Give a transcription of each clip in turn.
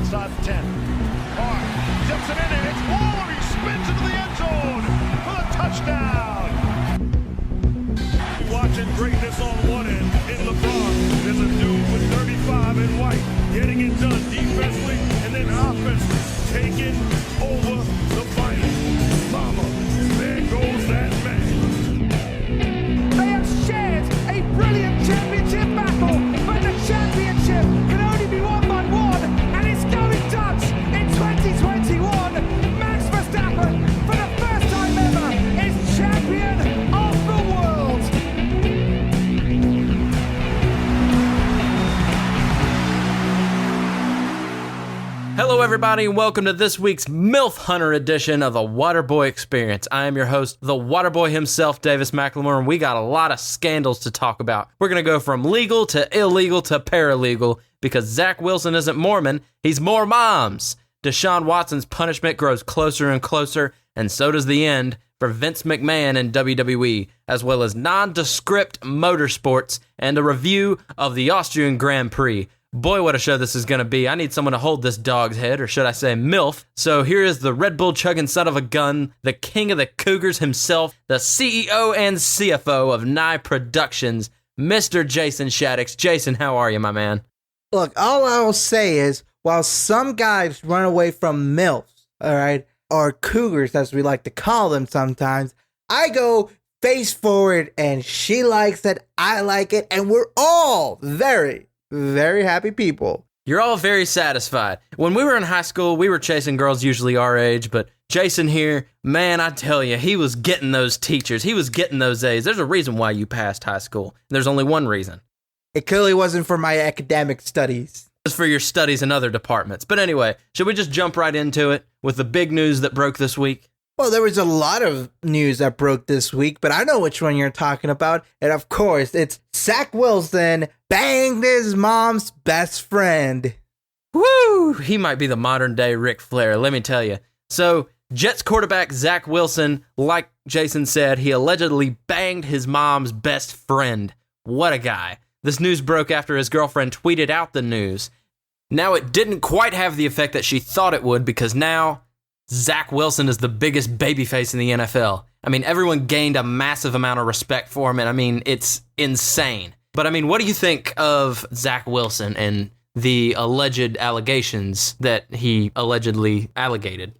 inside the 10. Carr zips it in and it's Ward. He spins into the end zone for the touchdown. Watching greatness on one end in LeBron. There's a dude with 35 in white getting it done defensively and then offensively, taking over the fight. Mama, there goes that man. They have shared a brilliant championship battle, but the championship can only be won by one, and it's going Dutch in 2021. Max Verstappen, for the first time ever, is champion of the world. Hello everybody and welcome to this week's MILF Hunter edition of the Waterboy Experience. I am your host, the Waterboy himself, Davis McLemore, and we got a lot of scandals to talk about. We're going to go from legal to illegal to paralegal because Zach Wilson isn't Mormon, he's more moms. Deshaun Watson's punishment grows closer and closer, and so does the end for Vince McMahon in WWE, as well as nondescript motorsports and a review of the Austrian Grand Prix. Boy, what a show this is going to be. I need someone to hold this dog's head, or should I say MILF. So here is the Red Bull chugging son of a gun, the king of the Cougars himself, the CEO and CFO of Nye Productions, Mr. Jason Shaddix. Jason, how are you, my man? Look, all I will say is, while some guys run away from MILFs, all right, or Cougars, as we like to call them sometimes, I go face forward, and she likes it, I like it, and we're all very happy people. You're all very satisfied. When we were in high school, we were chasing girls usually our age, but Jason here, man, I tell you, he was getting those teachers. He was getting those A's. There's a reason why you passed high school. There's only one reason. It clearly wasn't for my academic studies. It's for your studies in other departments. But anyway, should we just jump right into it with the big news that broke this week? Well, there was a lot of news that broke this week, but I know which one you're talking about. And of course, it's Zach Wilson banged his mom's best friend. Woo! He might be the modern day Ric Flair, let me tell you. So, Jets quarterback Zach Wilson, like Jason said, he allegedly banged his mom's best friend. What a guy. This news broke after his girlfriend tweeted out the news. Now, it didn't quite have the effect that she thought it would, because now Zach Wilson is the biggest babyface in the NFL. I mean, everyone gained a massive amount of respect for him, and I mean, it's insane. But I mean, what do you think of Zach Wilson and the alleged allegations that he allegedly allegated?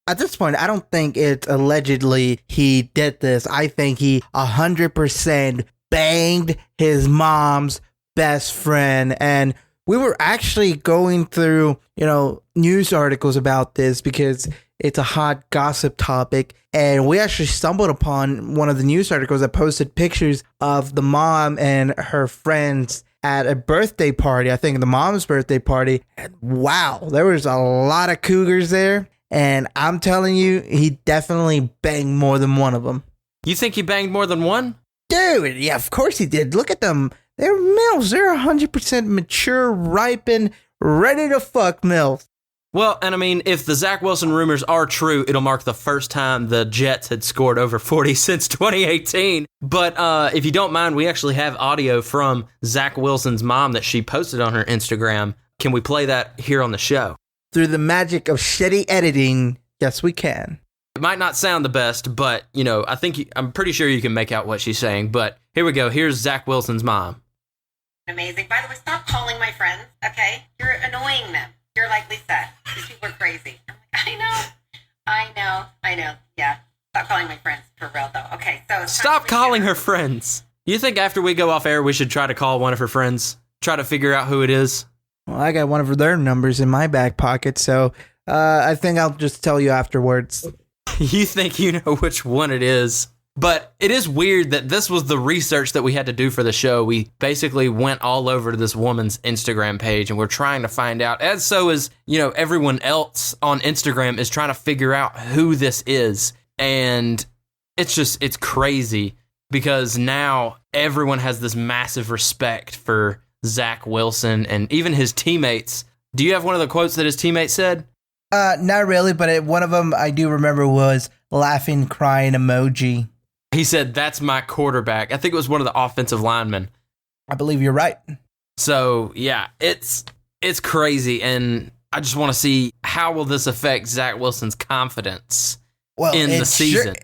At this point, I don't think it's allegedly he did this. I think he 100% banged his mom's best friend. And we were actually going through, news articles about this because it's a hot gossip topic. And we actually stumbled upon one of the news articles that posted pictures of the mom and her friends at a birthday party. I think the mom's birthday party. And wow, there was a lot of Cougars there. And I'm telling you, he definitely banged more than one of them. You think he banged more than one? Dude, yeah, of course he did. Look at them. They're MILFs. They're 100% mature, ripened, ready to fuck MILFs. Well, and I mean, if the Zach Wilson rumors are true, it'll mark the first time the Jets had scored over 40 since 2018. But if you don't mind, we actually have audio from Zach Wilson's mom that she posted on her Instagram. Can we play that here on the show? Through the magic of shitty editing, yes, we can. It might not sound the best, but, I'm pretty sure you can make out what she's saying. But here we go. Here's Zach Wilson's mom. Amazing. By the way, stop calling my friends, okay? You're annoying them. You're like, Lisa, these people are crazy. I'm like, I know. Yeah. Stop calling my friends for real, though. Okay, so stop calling her friends. You think after we go off air, we should try to call one of her friends? Try to figure out who it is? Well, I got one of their numbers in my back pocket, so I think I'll just tell you afterwards. You think you know which one it is? But it is weird that this was the research that we had to do for the show. We basically went all over to this woman's Instagram page and we're trying to find out, as so is, everyone else on Instagram is trying to figure out who this is. And it's crazy because now everyone has this massive respect for Zach Wilson and even his teammates. Do you have one of the quotes that his teammates said? Not really, but one of them I do remember was laughing, crying emoji. He said, "That's my quarterback." I think it was one of the offensive linemen. I believe you're right. So, yeah, it's crazy. And I just want to see how will this affect Zach Wilson's confidence in the it season.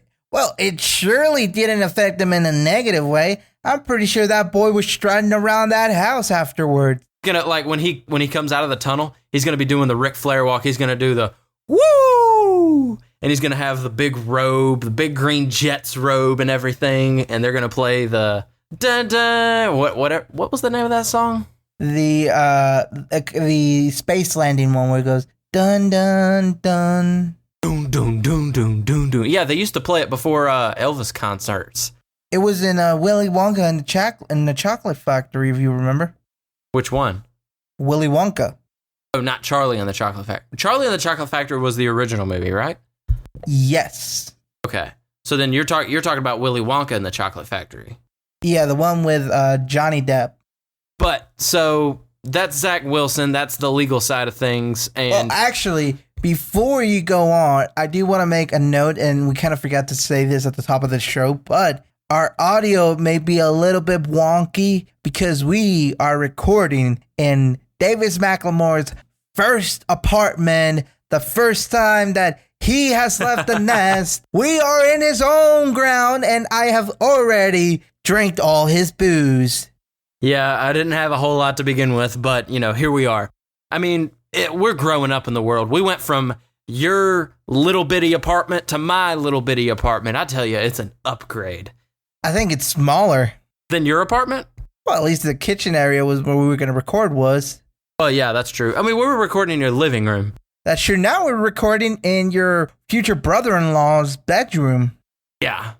It surely didn't affect him in a negative way. I'm pretty sure that boy was striding around that house afterwards. Gonna like when he comes out of the tunnel, he's gonna be doing the Ric Flair walk. He's gonna do the woo, and he's gonna have the big robe, the big green Jets robe, and everything. And they're gonna play the dun dun. What was the name of that song? The space landing one where it goes dun dun dun. Doom doom doom doom doom doom. Yeah, they used to play it before Elvis concerts. It was in Willy Wonka and the Chocolate Factory, if you remember. Which one? Willy Wonka. Oh, not Charlie and the Chocolate Factory. Charlie and the Chocolate Factory was the original movie, right? Yes. Okay. So then you're talking about Willy Wonka and the Chocolate Factory. Yeah, the one with Johnny Depp. But so that's Zach Wilson. That's the legal side of things. And Well, actually, before you go on, I do want to make a note, and we kind of forgot to say this at the top of the show, but our audio may be a little bit wonky because we are recording in Davis McLemore's first apartment, the first time that he has left the nest. We are in his own ground, and I have already drank all his booze. yeah, I didn't have a whole lot to begin with, but here we are. I mean, we're growing up in the world. We went from your little bitty apartment to my little bitty apartment. I tell you, it's an upgrade. I think it's smaller. Than your apartment? Well, at least the kitchen area was where we were going to record was. Oh, yeah, that's true. I mean, we were recording in your living room. That's true. Now we're recording in your future brother-in-law's bedroom. Yeah.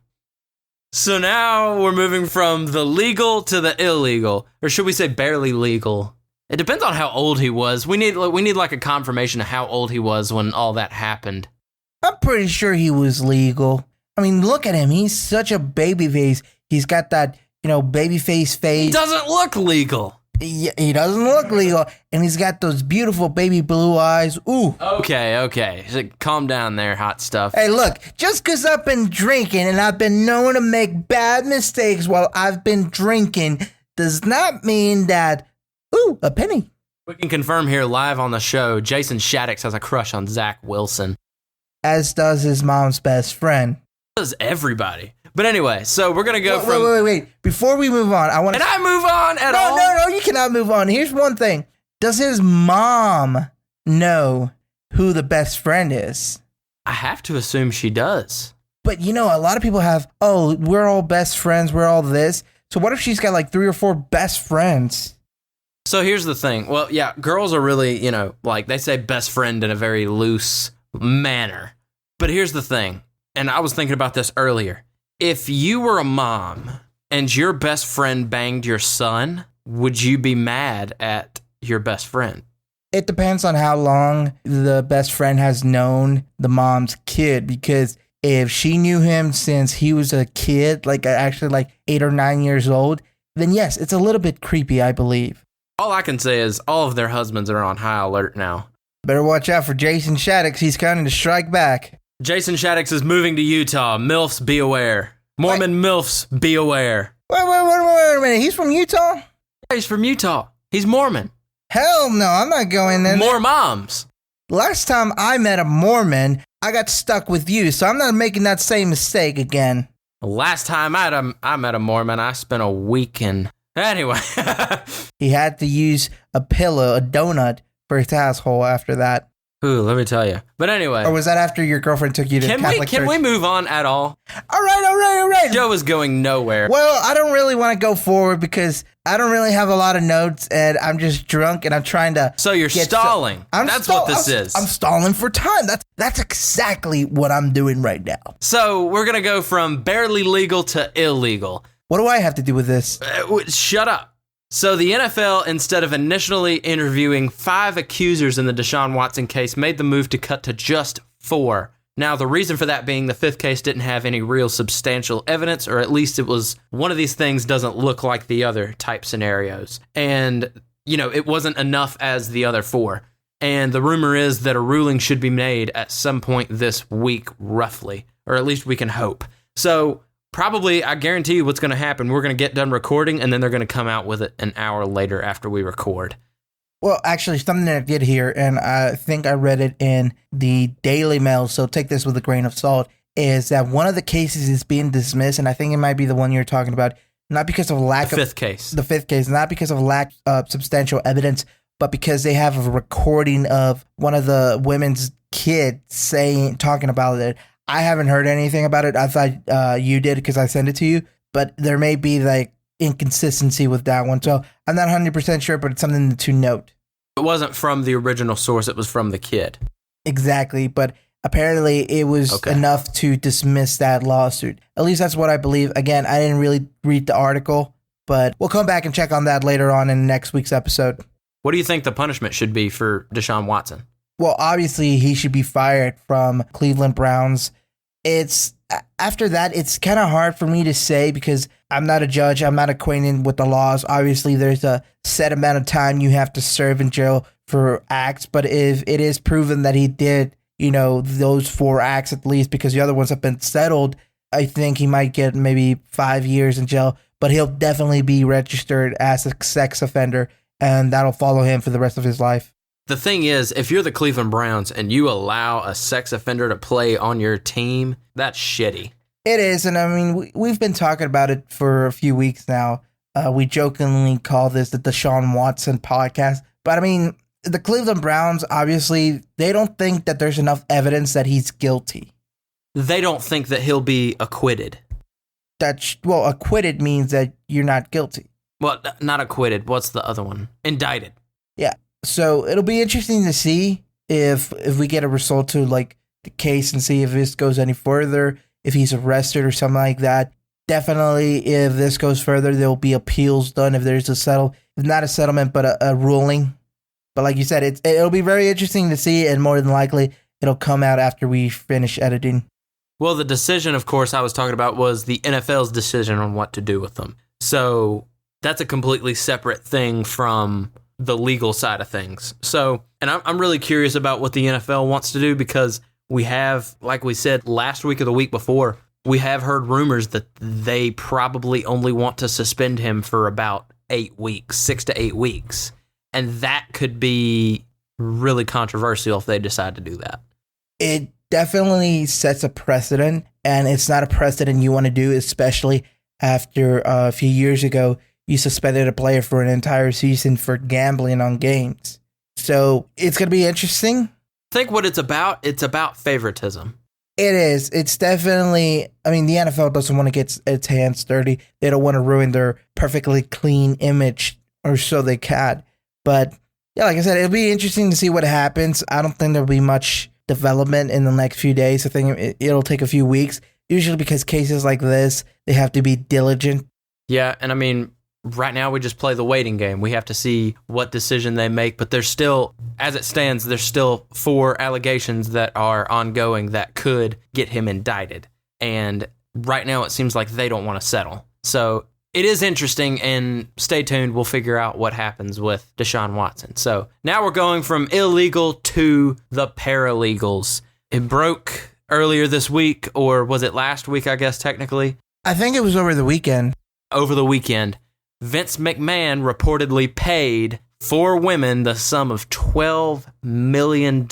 So now we're moving from the legal to the illegal. Or should we say barely legal? It depends on how old he was. We need like a confirmation of how old he was when all that happened. I'm pretty sure he was legal. I mean, look at him. He's such a baby face. He's got that, baby face. He doesn't look legal. He doesn't look legal. And he's got those beautiful baby blue eyes. Ooh. Okay. So calm down there, hot stuff. Hey, look, just because I've been drinking and I've been known to make bad mistakes while I've been drinking does not mean that, a penny. We can confirm here live on the show, Jason Shaddix has a crush on Zach Wilson. As does his mom's best friend. Does everybody. But anyway, so we're going to go from... Wait. Before we move on, I want to... Can I move on at all? No, you cannot move on. Here's one thing. Does his mom know who the best friend is? I have to assume she does. But, a lot of people have, we're all best friends, we're all this. So what if she's got like 3 or 4 best friends? So here's the thing. Well, yeah, girls are really, like they say best friend in a very loose manner. But here's the thing. And I was thinking about this earlier. If you were a mom and your best friend banged your son, would you be mad at your best friend? It depends on how long the best friend has known the mom's kid, because if she knew him since he was a kid, like 8 or 9 years old, then yes, it's a little bit creepy, I believe. All I can say is all of their husbands are on high alert now. Better watch out for Jason Shaddix. He's coming to strike back. Jason Shaddix is moving to Utah. MILFs, be aware. Mormon MILFs, be aware. Wait a minute. He's from Utah? Yeah, he's from Utah. He's Mormon. Hell no, I'm not going there. More moms. Last time I met a Mormon, I got stuck with you, so I'm not making that same mistake again. Last time I met a Mormon, I spent a week in... Anyway. He had to use a pillow, a donut, for his asshole after that. Ooh, let me tell you. But anyway. Or was that after your girlfriend took you to Catholic church? Can we move on at all? All right. Joe is going nowhere. Well, I don't really want to go forward because I don't really have a lot of notes and I'm just drunk and I'm trying to... So you're stalling. That's what this is. I'm stalling for time. That's exactly what I'm doing right now. So we're going to go from barely legal to illegal. What do I have to do with this? Shut up. So the NFL, instead of initially interviewing 5 accusers in the Deshaun Watson case, made the move to cut to just 4. Now, the reason for that being the 5th case didn't have any real substantial evidence, or at least it was one of these things doesn't look like the other type scenarios. And, it wasn't enough as the other 4. And the rumor is that a ruling should be made at some point this week, roughly, or at least we can hope. So... probably, I guarantee you what's going to happen. We're going to get done recording, and then they're going to come out with it an hour later after we record. Well, actually, something that I did hear, and I think I read it in the Daily Mail, so take this with a grain of salt, is that one of the cases is being dismissed, and I think it might be the one you're talking about, not because of lack of... The fifth case, not because of lack of substantial evidence, but because they have a recording of one of the women's kids talking about it. I haven't heard anything about it. I thought you did because I sent it to you, but there may be like inconsistency with that one. So I'm not 100% sure, but it's something to note. It wasn't from the original source. It was from the kid. Exactly. But apparently it was enough to dismiss that lawsuit. At least that's what I believe. Again, I didn't really read the article, but we'll come back and check on that later on in next week's episode. What do you think the punishment should be for Deshaun Watson? Well, obviously he should be fired from Cleveland Browns. After that, it's kind of hard for me to say because I'm not a judge. I'm not acquainted with the laws. Obviously, there's a set amount of time you have to serve in jail for acts. But if it is proven that he did, those 4 acts at least, because the other ones have been settled, I think he might get maybe 5 years in jail. But he'll definitely be registered as a sex offender, and that'll follow him for the rest of his life. The thing is, if you're the Cleveland Browns and you allow a sex offender to play on your team, that's shitty. It is, and I mean, we've been talking about it for a few weeks now. We jokingly call this the Deshaun Watson podcast. But I mean, the Cleveland Browns, obviously, they don't think that there's enough evidence that he's guilty. They don't think that he'll be acquitted. Acquitted means that you're not guilty. Well, not acquitted. What's the other one? Indicted. Yeah. So it'll be interesting to see if we get a result to like the case and see if this goes any further, if he's arrested or something like that. Definitely, if this goes further, there'll be appeals done if there's not a settlement, but a ruling. But like you said, it'll be very interesting to see, and more than likely, it'll come out after we finish editing. Well, the decision, of course, I was talking about was the NFL's decision on what to do with them. So that's a completely separate thing from the legal side of things. So, and I'm really curious about what the NFL wants to do because we have, like we said last week or the week before, we have heard rumors that they probably only want to suspend him for about 8 weeks, 6 to 8 weeks. And that could be really controversial if they decide to do that. It definitely sets a precedent, and it's not a precedent you want to do, especially after a few years ago, you suspended a player for an entire season for gambling on games. So it's going to be interesting. I think what it's about favoritism. It is. It's definitely, I mean, the NFL doesn't want to get its hands dirty. They don't want to ruin their perfectly clean image, or so they can. But yeah, like I said, it'll be interesting to see what happens. I don't think there'll be much development in the next few days. I think it'll take a few weeks, usually because cases like this, they have to be diligent. Yeah, and I mean, right now we just play the waiting game. We have to see what decision they make, but there's still, as it stands, there's still 4 allegations that are ongoing that could get him indicted. And right now it seems like they don't want to settle. So it is interesting, and stay tuned. We'll figure out what happens with Deshaun Watson. So now we're going from illegal to the paralegals. It broke earlier this week, or was it last week, I guess, technically? I think it was over the weekend. Over the weekend, Vince McMahon reportedly paid 4 women the sum of $12 million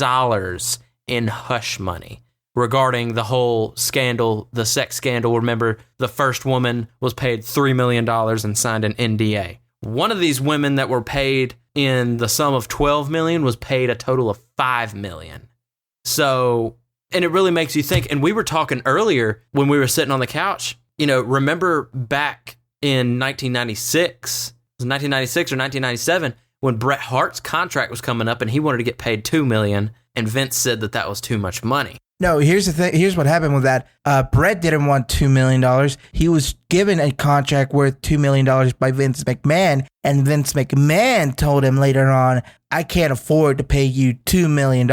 in hush money regarding the whole scandal, the sex scandal. Remember, the first woman was paid $3 million and signed an NDA. One of these women that were paid in the sum of $12 million was paid a total of $5 million. So, and it really makes you think, and we were talking earlier when we were sitting on the couch, remember back in 1996, it was 1996 or 1997, when Bret Hart's contract was coming up and he wanted to get paid $2 million, and Vince said that was too much money. No, here's the thing. Here's what happened with that. Bret didn't want $2 million. He was given a contract worth $2 million by Vince McMahon, and Vince McMahon told him later on, I can't afford to pay you $2 million.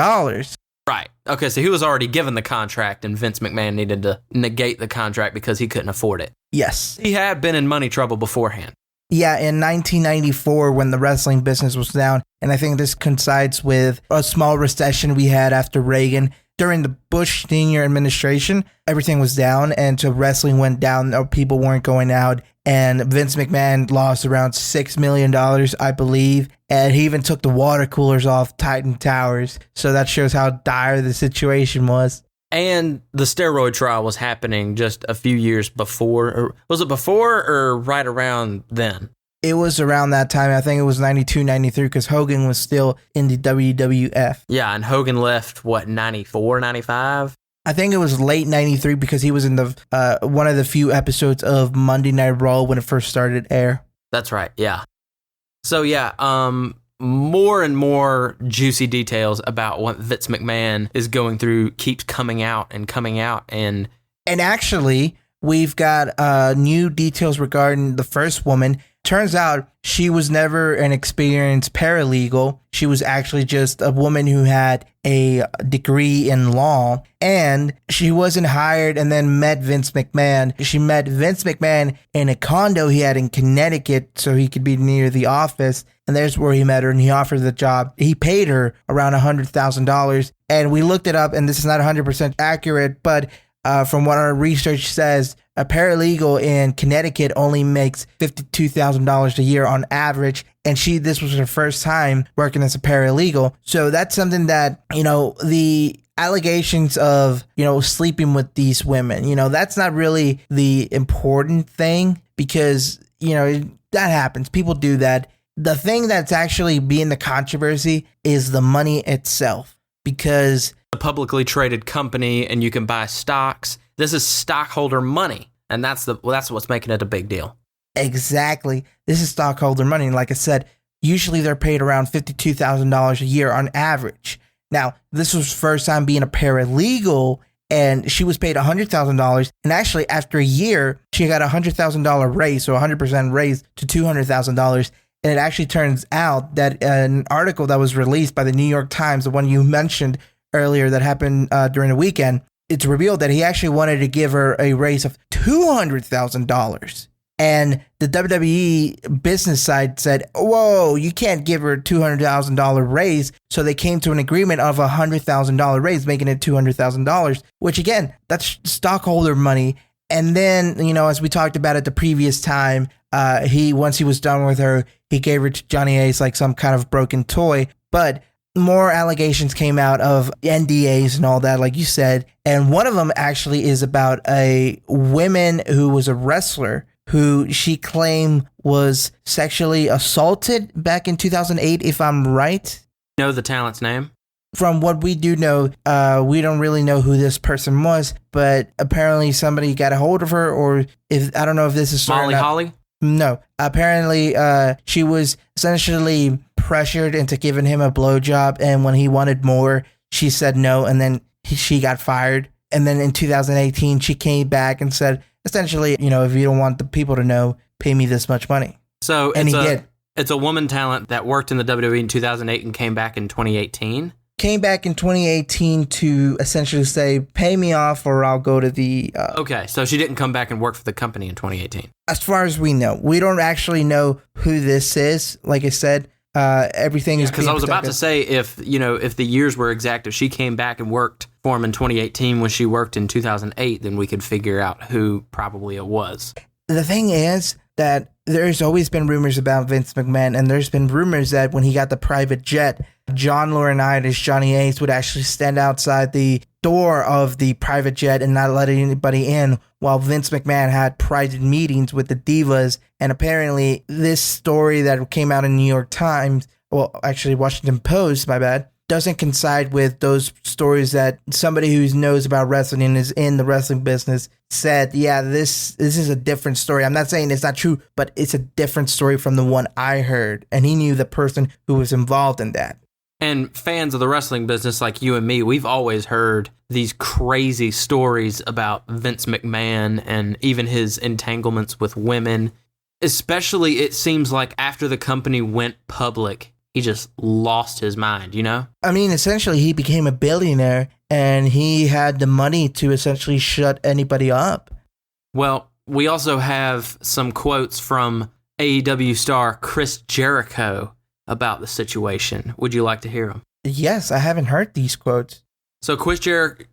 Right. Okay, so he was already given the contract, and Vince McMahon needed to negate the contract because he couldn't afford it. Yes. He had been in money trouble beforehand. Yeah, in 1994 when the wrestling business was down, and I think this coincides with a small recession we had after Reagan. during the Bush senior administration, everything was down, and so wrestling went down. People weren't going out, and Vince McMahon lost around $6 million, I believe, and he even took the water coolers off Titan Towers. So that shows how dire the situation was. And the steroid trial was happening just a few years before. Or was it before or right around then? It was around that time. I think it was 92, 93, because Hogan was still in the WWF. Yeah, and Hogan left, 94, 95? I think it was late 93 because he was in the one of the few episodes of Monday Night Raw when it first started air. That's right, yeah. So, yeah, more and more juicy details about what Vince McMahon is going through keeps coming out. And actually, we've got new details regarding the first woman. Turns out she was never an experienced paralegal. She was actually just a woman who had a degree in law, and she wasn't hired and then met Vince McMahon. She met Vince McMahon in a condo he had in Connecticut so he could be near the office, and there's where he met her, and he offered the job. He paid her around $100,000, and we looked it up, and this is not 100% accurate, but from what our research says, a paralegal in Connecticut only makes $52,000 a year on average, and this was her first time working as a paralegal. So that's something that, the allegations of, sleeping with these women, that's not really the important thing because, that happens. People do that. The thing that's actually being the controversy is the money itself, because a publicly traded company and you can buy stocks. This is stockholder money, and that's what's making it a big deal. Exactly. This is stockholder money. And like I said, usually they're paid around $52,000 a year on average. Now, this was first time being a paralegal, and she was paid $100,000. And actually, after a year, she got a $100,000 raise, so 100% raise to $200,000. And it actually turns out that an article that was released by the New York Times, the one you mentioned earlier that happened during the weekend, it's revealed that he actually wanted to give her a raise of $200,000. And the WWE business side said, whoa, you can't give her a $200,000 raise. So they came to an agreement of a $100,000 raise, making it $200,000, which again, that's stockholder money. And then, as we talked about it the previous time, once he was done with her, he gave her to Johnny Ace like some kind of broken toy. But more allegations came out of NDAs and all that, like you said. And one of them actually is about a woman who was a wrestler who she claimed was sexually assaulted back in 2008, if I'm right. Know the talent's name? From what we do know, we don't really know who this person was, but apparently somebody got a hold of her, or I don't know if this is Molly Holly? No. Apparently, she was essentially pressured into giving him a blowjob, and when he wanted more, she said no, and then she got fired. And then in 2018, she came back and said, essentially, if you don't want the people to know, pay me this much money. So and he did. It's a woman talent that worked in the WWE in 2008 and came back in 2018. Came back in 2018 to essentially say, pay me off or I'll go to the... Okay, so she didn't come back and work for the company in 2018. As far as we know. We don't actually know who this is. Like I said, everything is because I was about to say, if the years were exact, if she came back and worked for him in 2018 when she worked in 2008, then we could figure out who probably it was. The thing is that there's always been rumors about Vince McMahon, and there's been rumors that when he got the private jet, John Laurinaitis, Johnny Ace, would actually stand outside the door of the private jet and not let anybody in, while Vince McMahon had private meetings with the divas. And apparently this story that came out in New York Times, well, actually Washington Post, my bad, doesn't coincide with those stories that somebody who knows about wrestling and is in the wrestling business said, yeah, this is a different story. I'm not saying it's not true, but it's a different story from the one I heard. And he knew the person who was involved in that. And fans of the wrestling business like you and me, we've always heard these crazy stories about Vince McMahon and even his entanglements with women. Especially, it seems like after the company went public, he just lost his mind, I mean, essentially, he became a billionaire, and he had the money to essentially shut anybody up. Well, we also have some quotes from AEW star Chris Jericho about the situation. Would you like to hear them? Yes, I haven't heard these quotes. So Chris Jericho.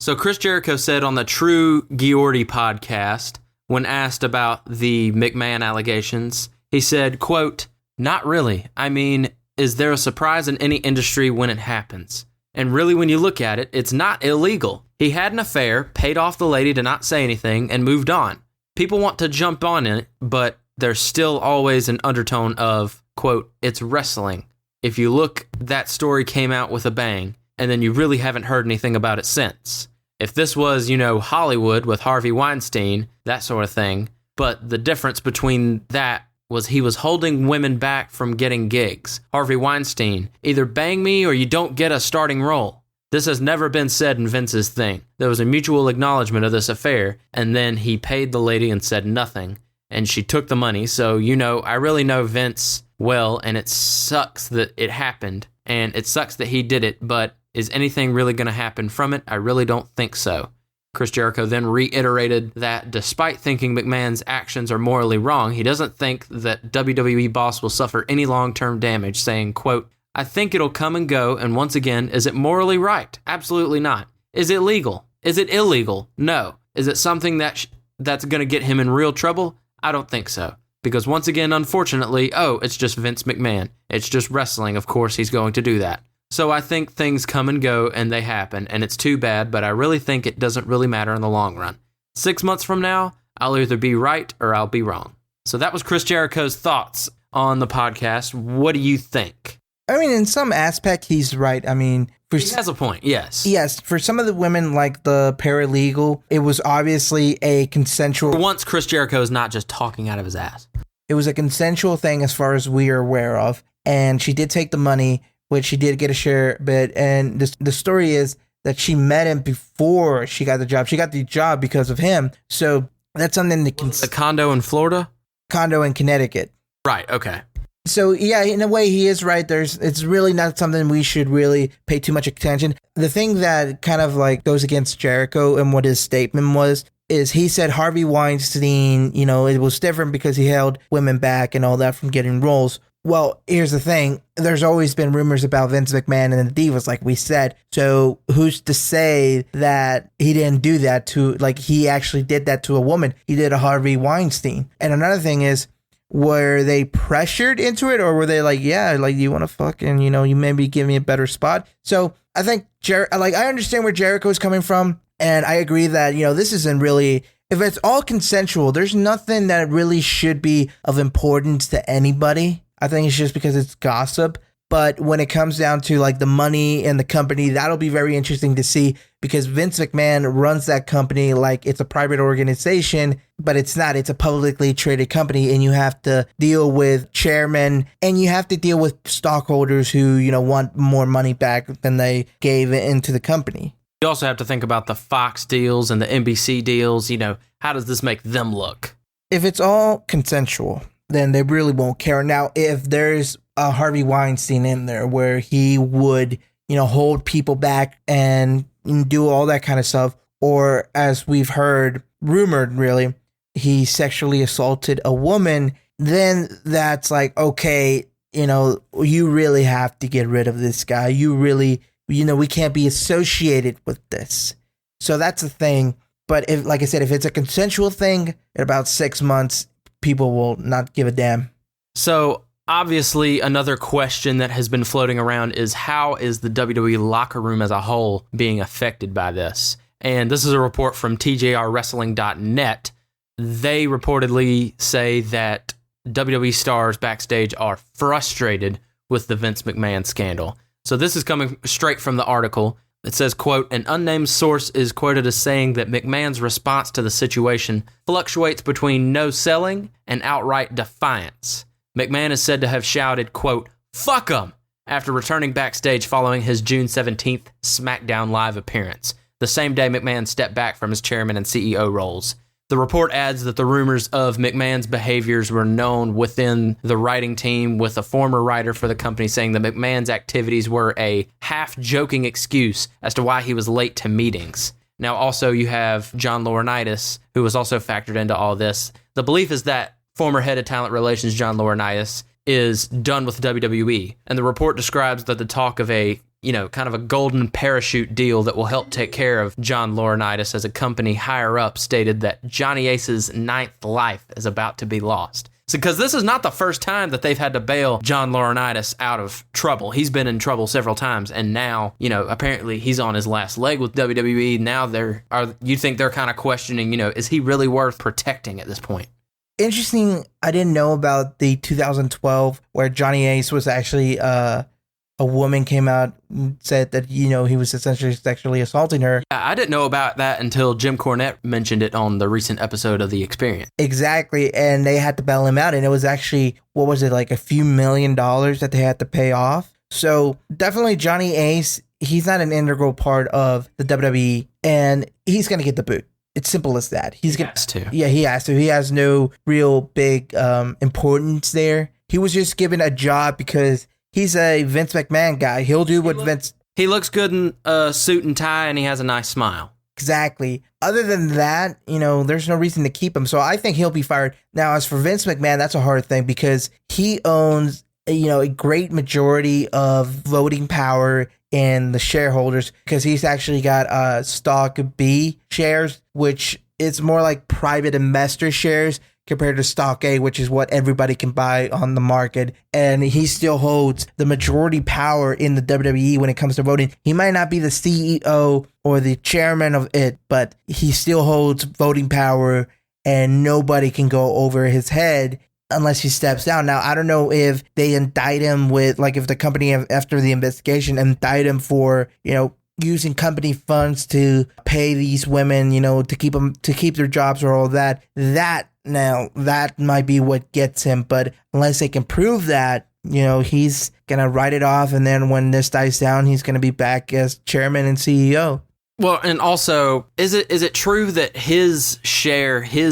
So Chris Jericho said on the True Geordie podcast, when asked about the McMahon allegations, he said, quote, "Not really. I mean, is there a surprise in any industry when it happens? And really, when you look at it, it's not illegal. He had an affair, paid off the lady to not say anything, and moved on. People want to jump on it, but there's still always an undertone of, quote, it's wrestling. If you look, that story came out with a bang, and then you really haven't heard anything about it since. If this was, Hollywood with Harvey Weinstein, that sort of thing, but the difference between that was he was holding women back from getting gigs. Harvey Weinstein, either bang me or you don't get a starting role. This has never been said in Vince's thing. There was a mutual acknowledgement of this affair, and then he paid the lady and said nothing, and she took the money. So, I really know Vince well, and it sucks that it happened, and it sucks that he did it, but is anything really going to happen from it? I really don't think so." Chris Jericho then reiterated that despite thinking McMahon's actions are morally wrong, he doesn't think that WWE boss will suffer any long-term damage, saying, quote, "I think it'll come and go, and once again, is it morally right? Absolutely not. Is it legal? Is it illegal? No. Is it something that's going to get him in real trouble? I don't think so. Because once again, unfortunately, it's just Vince McMahon. It's just wrestling. Of course, he's going to do that. So I think things come and go and they happen, and it's too bad, but I really think it doesn't really matter in the long run. 6 months from now, I'll either be right or I'll be wrong." So that was Chris Jericho's thoughts on the podcast. What do you think? I mean, in some aspect, he's right. I mean, he has a point, yes. Yes, for some of the women, like the paralegal, it was obviously a consensual... For once, Chris Jericho is not just talking out of his ass. It was a consensual thing as far as we are aware of, and she did take the money, which she did get a share bit, and the story is that she met him before she got the job. She got the job because of him, so that's something that the condo in Florida? Condo in Connecticut. Right, okay. So, yeah, in a way, he is right. It's really not something we should really pay too much attention. The thing that kind of goes against Jericho and what his statement was is he said Harvey Weinstein, it was different because he held women back and all that from getting roles. Well, here's the thing. There's always been rumors about Vince McMahon and the Divas, like we said. So who's to say that he didn't do that he actually did that to a woman? He did a Harvey Weinstein. And another thing is, were they pressured into it, or were they you want to fucking, you maybe give me a better spot? So I think, I understand where Jericho's coming from, and I agree that, this isn't really, if it's all consensual, there's nothing that really should be of importance to anybody. I think it's just because it's gossip. But when it comes down to the money and the company, that'll be very interesting to see, because Vince McMahon runs that company like it's a private organization, but it's not. It's a publicly traded company, and you have to deal with chairmen and you have to deal with stockholders who, want more money back than they gave into the company. You also have to think about the Fox deals and the NBC deals. How does this make them look? If it's all consensual, then they really won't care. Now, if there's a Harvey Weinstein in there where he would, hold people back and do all that kind of stuff, or as we've heard, rumored really, he sexually assaulted a woman, then that's okay, you really have to get rid of this guy. You really, we can't be associated with this. So that's the thing. But if, like I said, if it's a consensual thing, in about 6 months, people will not give a damn. So obviously, another question that has been floating around is how is the WWE locker room as a whole being affected by this? And this is a report from TJRWrestling.net. They reportedly say that WWE stars backstage are frustrated with the Vince McMahon scandal. So this is coming straight from the article. It says, quote, "An unnamed source is quoted as saying that McMahon's response to the situation fluctuates between no selling and outright defiance. McMahon is said to have shouted, quote, 'Fuck 'em,' after returning backstage following his June 17th SmackDown Live appearance, the same day McMahon stepped back from his chairman and CEO roles. The report adds that the rumors of McMahon's behaviors were known within the writing team, with a former writer for the company saying that McMahon's activities were a half-joking excuse as to why he was late to meetings. Now, also, you have John Laurinaitis, who was also factored into all this. The belief is that former head of talent relations John Laurinaitis is done with WWE. And the report describes that the talk of a, kind of a golden parachute deal that will help take care of John Laurinaitis as a company higher up stated that Johnny Ace's 9th life is about to be lost. So, because this is not the first time that they've had to bail John Laurinaitis out of trouble. He's been in trouble several times, and now, apparently he's on his last leg with WWE. Now you think they're kind of questioning, is he really worth protecting at this point? Interesting. I didn't know about the 2012 where Johnny Ace was actually a woman came out and said that, he was essentially sexually assaulting her. Yeah, I didn't know about that until Jim Cornette mentioned it on the recent episode of The Experience. Exactly. And they had to bail him out. And it was actually, what was it, like a few $1 million that they had to pay off. So definitely Johnny Ace, he's not an integral part of the WWE, and he's going to get the boot. It's simple as that. He has to. Yeah, he has to. He has no real big importance there. He was just given a job because he's a Vince McMahon guy. He'll do what Vince... He looks good in a suit and tie, and he has a nice smile. Exactly. Other than that, there's no reason to keep him. So I think he'll be fired. Now, as for Vince McMahon, that's a hard thing because he owns, a great majority of voting power in the shareholders because he's actually got stock B shares, which is more like private investor shares compared to stock A, which is what everybody can buy on the market. And he still holds the majority power in the WWE when it comes to voting. He might not be the CEO or the chairman of it, but he still holds voting power and nobody can go over his head unless he steps down. Now, I don't know if they indict him with, like, if the company, after the investigation, indict him for, using company funds to pay these women, to keep their jobs or all that. That might be what gets him. But unless they can prove that, he's going to write it off. And then when this dies down, he's going to be back as chairman and CEO. Well, and also, is it true that his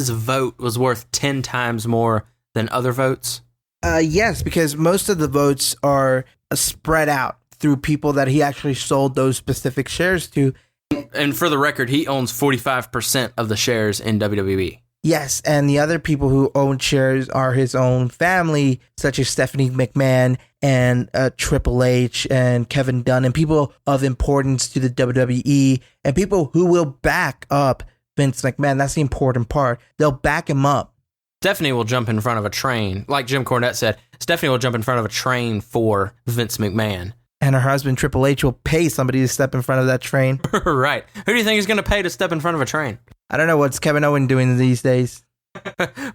vote was worth 10 times more than other votes? Yes, because most of the votes are spread out through people that he actually sold those specific shares to. And for the record, he owns 45% of the shares in WWE. Yes, and the other people who own shares are his own family, such as Stephanie McMahon and Triple H and Kevin Dunn, and people of importance to the WWE, and people who will back up Vince McMahon. That's the important part. They'll back him up. Stephanie will jump in front of a train. Like Jim Cornette said, Stephanie will jump in front of a train for Vince McMahon. And her husband, Triple H, will pay somebody to step in front of that train. Right. Who do you think he's going to pay to step in front of a train? I don't know. What's Kevin Owens doing these days?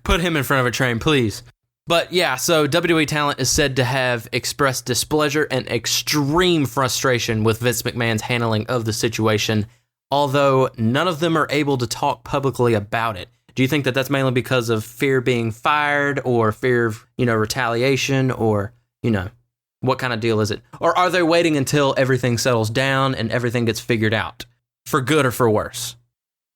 Put him in front of a train, please. But yeah, so WWE talent is said to have expressed displeasure and extreme frustration with Vince McMahon's handling of the situation, although none of them are able to talk publicly about it. Do you think that that's mainly because of fear being fired or fear of, retaliation or, what kind of deal is it? Or are they waiting until everything settles down and everything gets figured out for good or for worse?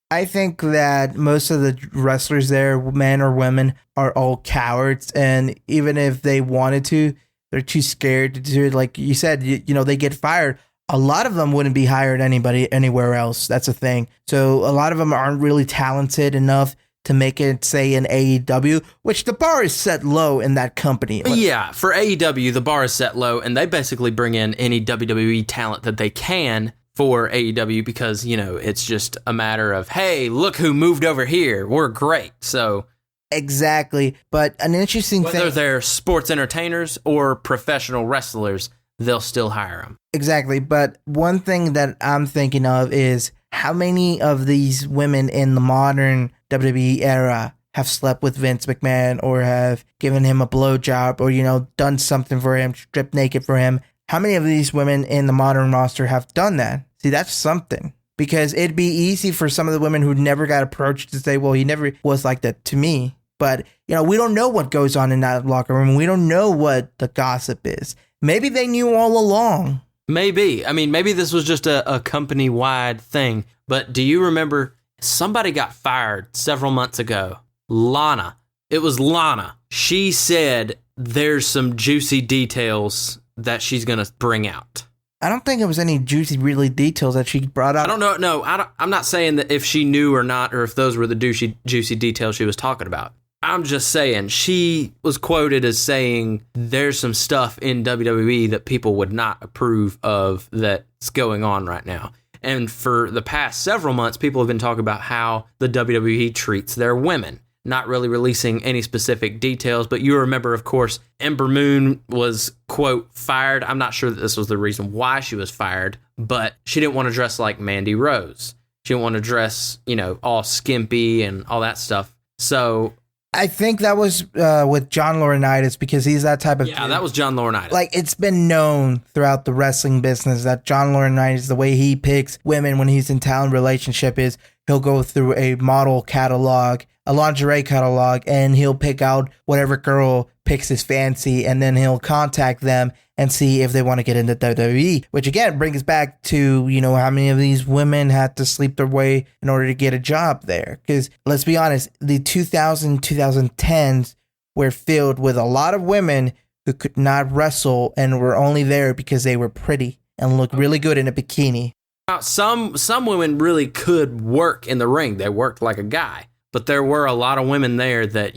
I think that most of the wrestlers there, men or women, are all cowards. And even if they wanted to, they're too scared to do it. Like you said, they get fired. A lot of them wouldn't be hired anywhere else. That's a thing. So a lot of them aren't really talented enough to make it, say, in AEW, which the bar is set low in that company. Yeah, for AEW, the bar is set low, and they basically bring in any WWE talent that they can for AEW because, it's just a matter of, hey, look who moved over here. We're great. So exactly. But an interesting thing... Whether they're sports entertainers or professional wrestlers, they'll still hire them. Exactly. But one thing that I'm thinking of is how many of these women in the modern WWE era have slept with Vince McMahon or have given him a blowjob or, done something for him, stripped naked for him. How many of these women in the modern roster have done that? See, that's something. Because it'd be easy for some of the women who never got approached to say, well, he never was like that to me. But, we don't know what goes on in that locker room. We don't know what the gossip is. Maybe they knew all along. Maybe. I mean, maybe this was just a company-wide thing. But do you remember somebody got fired several months ago? Lana. It was Lana. She said there's some juicy details that she's going to bring out. I don't think it was any juicy, really details that she brought up. I don't know. No, I'm not saying that if she knew or not, or if those were the juicy details she was talking about. I'm just saying, she was quoted as saying there's some stuff in WWE that people would not approve of that's going on right now. And for the past several months, people have been talking about how the WWE treats their women, not really releasing any specific details. But you remember, of course, Ember Moon was, quote, fired. I'm not sure that this was the reason why she was fired, but she didn't want to dress like Mandy Rose. She didn't want to dress, all skimpy and all that stuff. So I think that was with John Laurinaitis, because he's that type of yeah, dude. that was John Laurinaitis. Like, it's been known throughout the wrestling business that John Laurinaitis, the way he picks women when he's in town relationship is he'll go through a model catalog, a lingerie catalog, and he'll pick out whatever girl picks his fancy, and then he'll contact them and see if they want to get into WWE, which again brings back to, how many of these women had to sleep their way in order to get a job there. Because let's be honest, the 2010s were filled with a lot of women who could not wrestle and were only there because they were pretty and looked really good in a bikini. Some women really could work in the ring. They worked like a guy. But there were a lot of women there that,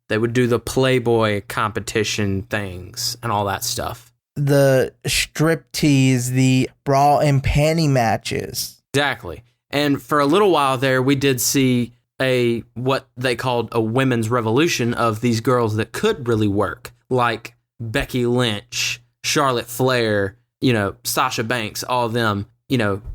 they would do the Playboy competition things and all that stuff. The striptease, the bra and panty matches. Exactly. And for a little while there, we did see what they called a women's revolution of these girls that could really work, like Becky Lynch, Charlotte Flair, Sasha Banks, all of them.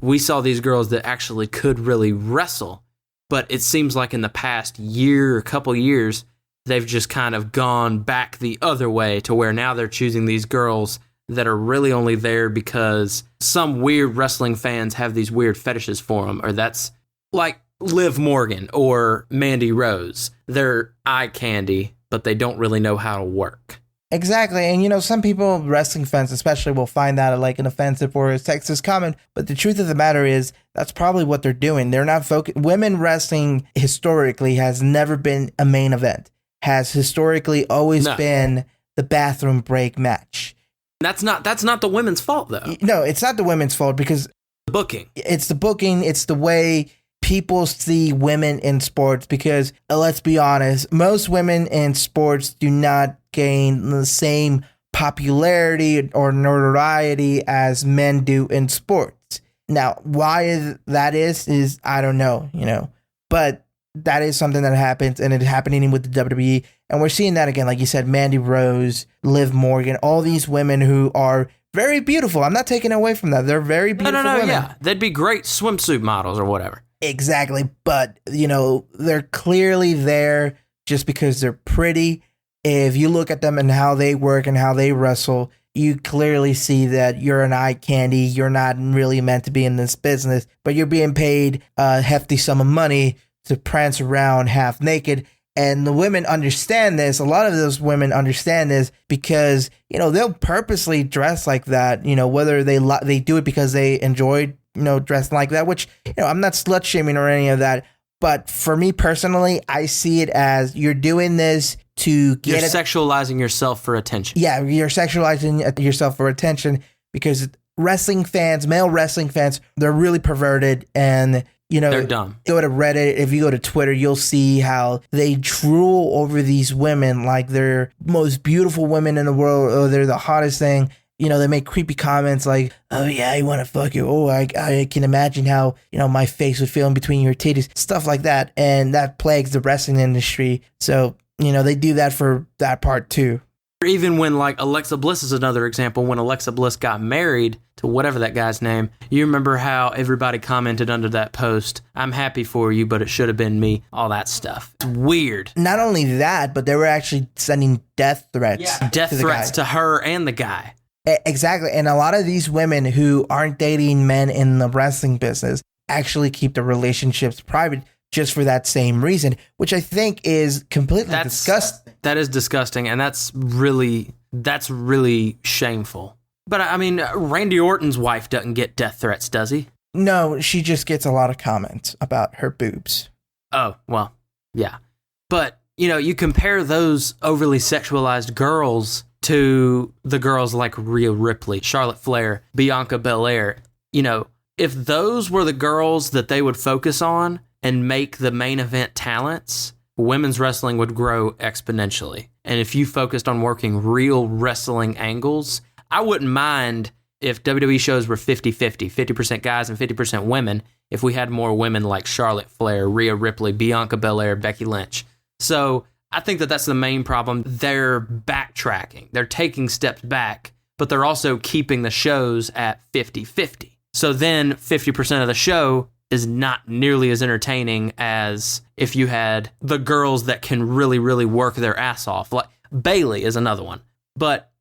We saw these girls that actually could really wrestle. But it seems like in the past year or couple years, they've just kind of gone back the other way to where now they're choosing these girls that are really only there because some weird wrestling fans have these weird fetishes for them, or that's like Liv Morgan or Mandy Rose. They're eye candy, but they don't really know how to work. Exactly. And, some people, wrestling fans especially, will find that like an offensive or a sexist comment. But the truth of the matter is that's probably what they're doing. They're not focused. Women wrestling historically has never been a main event, has historically always been the bathroom break match. That's not the women's fault, though. No, it's not the women's fault, because the booking. It's the booking. It's the way people see women in sports, because let's be honest, most women in sports do not gain the same popularity or notoriety as men do in sports. Now, why that is I don't know, but that is something that happens, and it's happening with the WWE. And we're seeing that again, like you said, Mandy Rose, Liv Morgan, all these women who are very beautiful. I'm not taking away from that. They're very beautiful women. Yeah. They'd be great swimsuit models or whatever. Exactly. But, they're clearly there just because they're pretty. If you look at them and how they work and how they wrestle, you clearly see that you're an eye candy. You're not really meant to be in this business, but you're being paid a hefty sum of money to prance around half naked. And the women understand this. A lot of those women understand this because, they'll purposely dress like that, whether they do it because they enjoy, dressing like that, which, I'm not slut shaming or any of that. But for me personally, I see it as you're doing this to get You're sexualizing yourself for attention. Yeah, you're sexualizing yourself for attention, because wrestling fans, male wrestling fans, they're really perverted, and they're dumb. Go to Reddit, if you go to Twitter, you'll see how they drool over these women like they're most beautiful women in the world, or they're the hottest thing. They make creepy comments like, "Oh yeah, I want to fuck you. Oh, I can imagine how, my face would feel in between your titties," stuff like that. And that plagues the wrestling industry. So, they do that for that part too. Even when, like, Alexa Bliss is another example. When Alexa Bliss got married to whatever that guy's name, you remember how everybody commented under that post, "I'm happy for you, but it should have been me," all that stuff. It's weird. Not only that, but they were actually sending death threats. Yeah. Death threats to her and the guy. Exactly. And a lot of these women who aren't dating men in the wrestling business actually keep their relationships private just for that same reason, which I think is completely disgusting. That is disgusting, and that's really shameful. But I mean, Randy Orton's wife doesn't get death threats, does he? No, she just gets a lot of comments about her boobs. Oh, well, yeah. But, you compare those overly sexualized girls to the girls like Rhea Ripley, Charlotte Flair, Bianca Belair. If those were the girls that they would focus on and make the main event talents, women's wrestling would grow exponentially. And if you focused on working real wrestling angles, I wouldn't mind if WWE shows were 50-50, 50% guys and 50% women, if we had more women like Charlotte Flair, Rhea Ripley, Bianca Belair, Becky Lynch. So I think that that's the main problem. They're backtracking. They're taking steps back, but they're also keeping the shows at 50-50. So then 50% of the show is not nearly as entertaining as if you had the girls that can really, really work their ass off. Like Bayley is another one.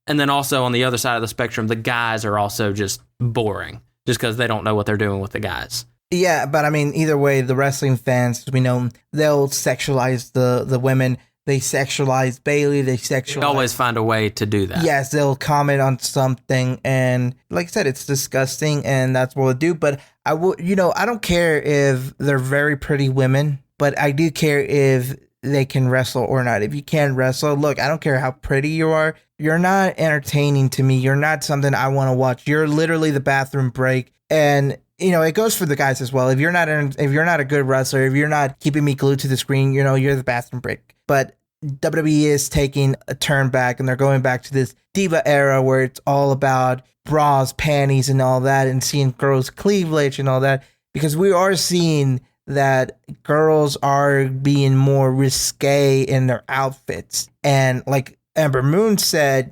And then also on the other side of the spectrum, the guys are also just boring just because they don't know what they're doing with the guys. Yeah, but I mean, either way, the wrestling fans, we know they'll sexualize the women. They sexualize Bayley. They always find a way to do that. Yes, they'll comment on something, and like I said, it's disgusting, and that's what we'll do. But I don't care if they're very pretty women, but I do care if they can wrestle or not. If you can wrestle, look, I don't care how pretty you are. You're not entertaining to me. You're not something I want to watch. You're literally the bathroom break, and it goes for the guys as well. If you're not a good wrestler, if you're not keeping me glued to the screen, you're the bathroom break. But WWE is taking a turn back, and they're going back to this diva era where it's all about bras, panties, and all that, and seeing girls' cleavage and all that, because we are seeing that girls are being more risque in their outfits. And like Ember Moon said,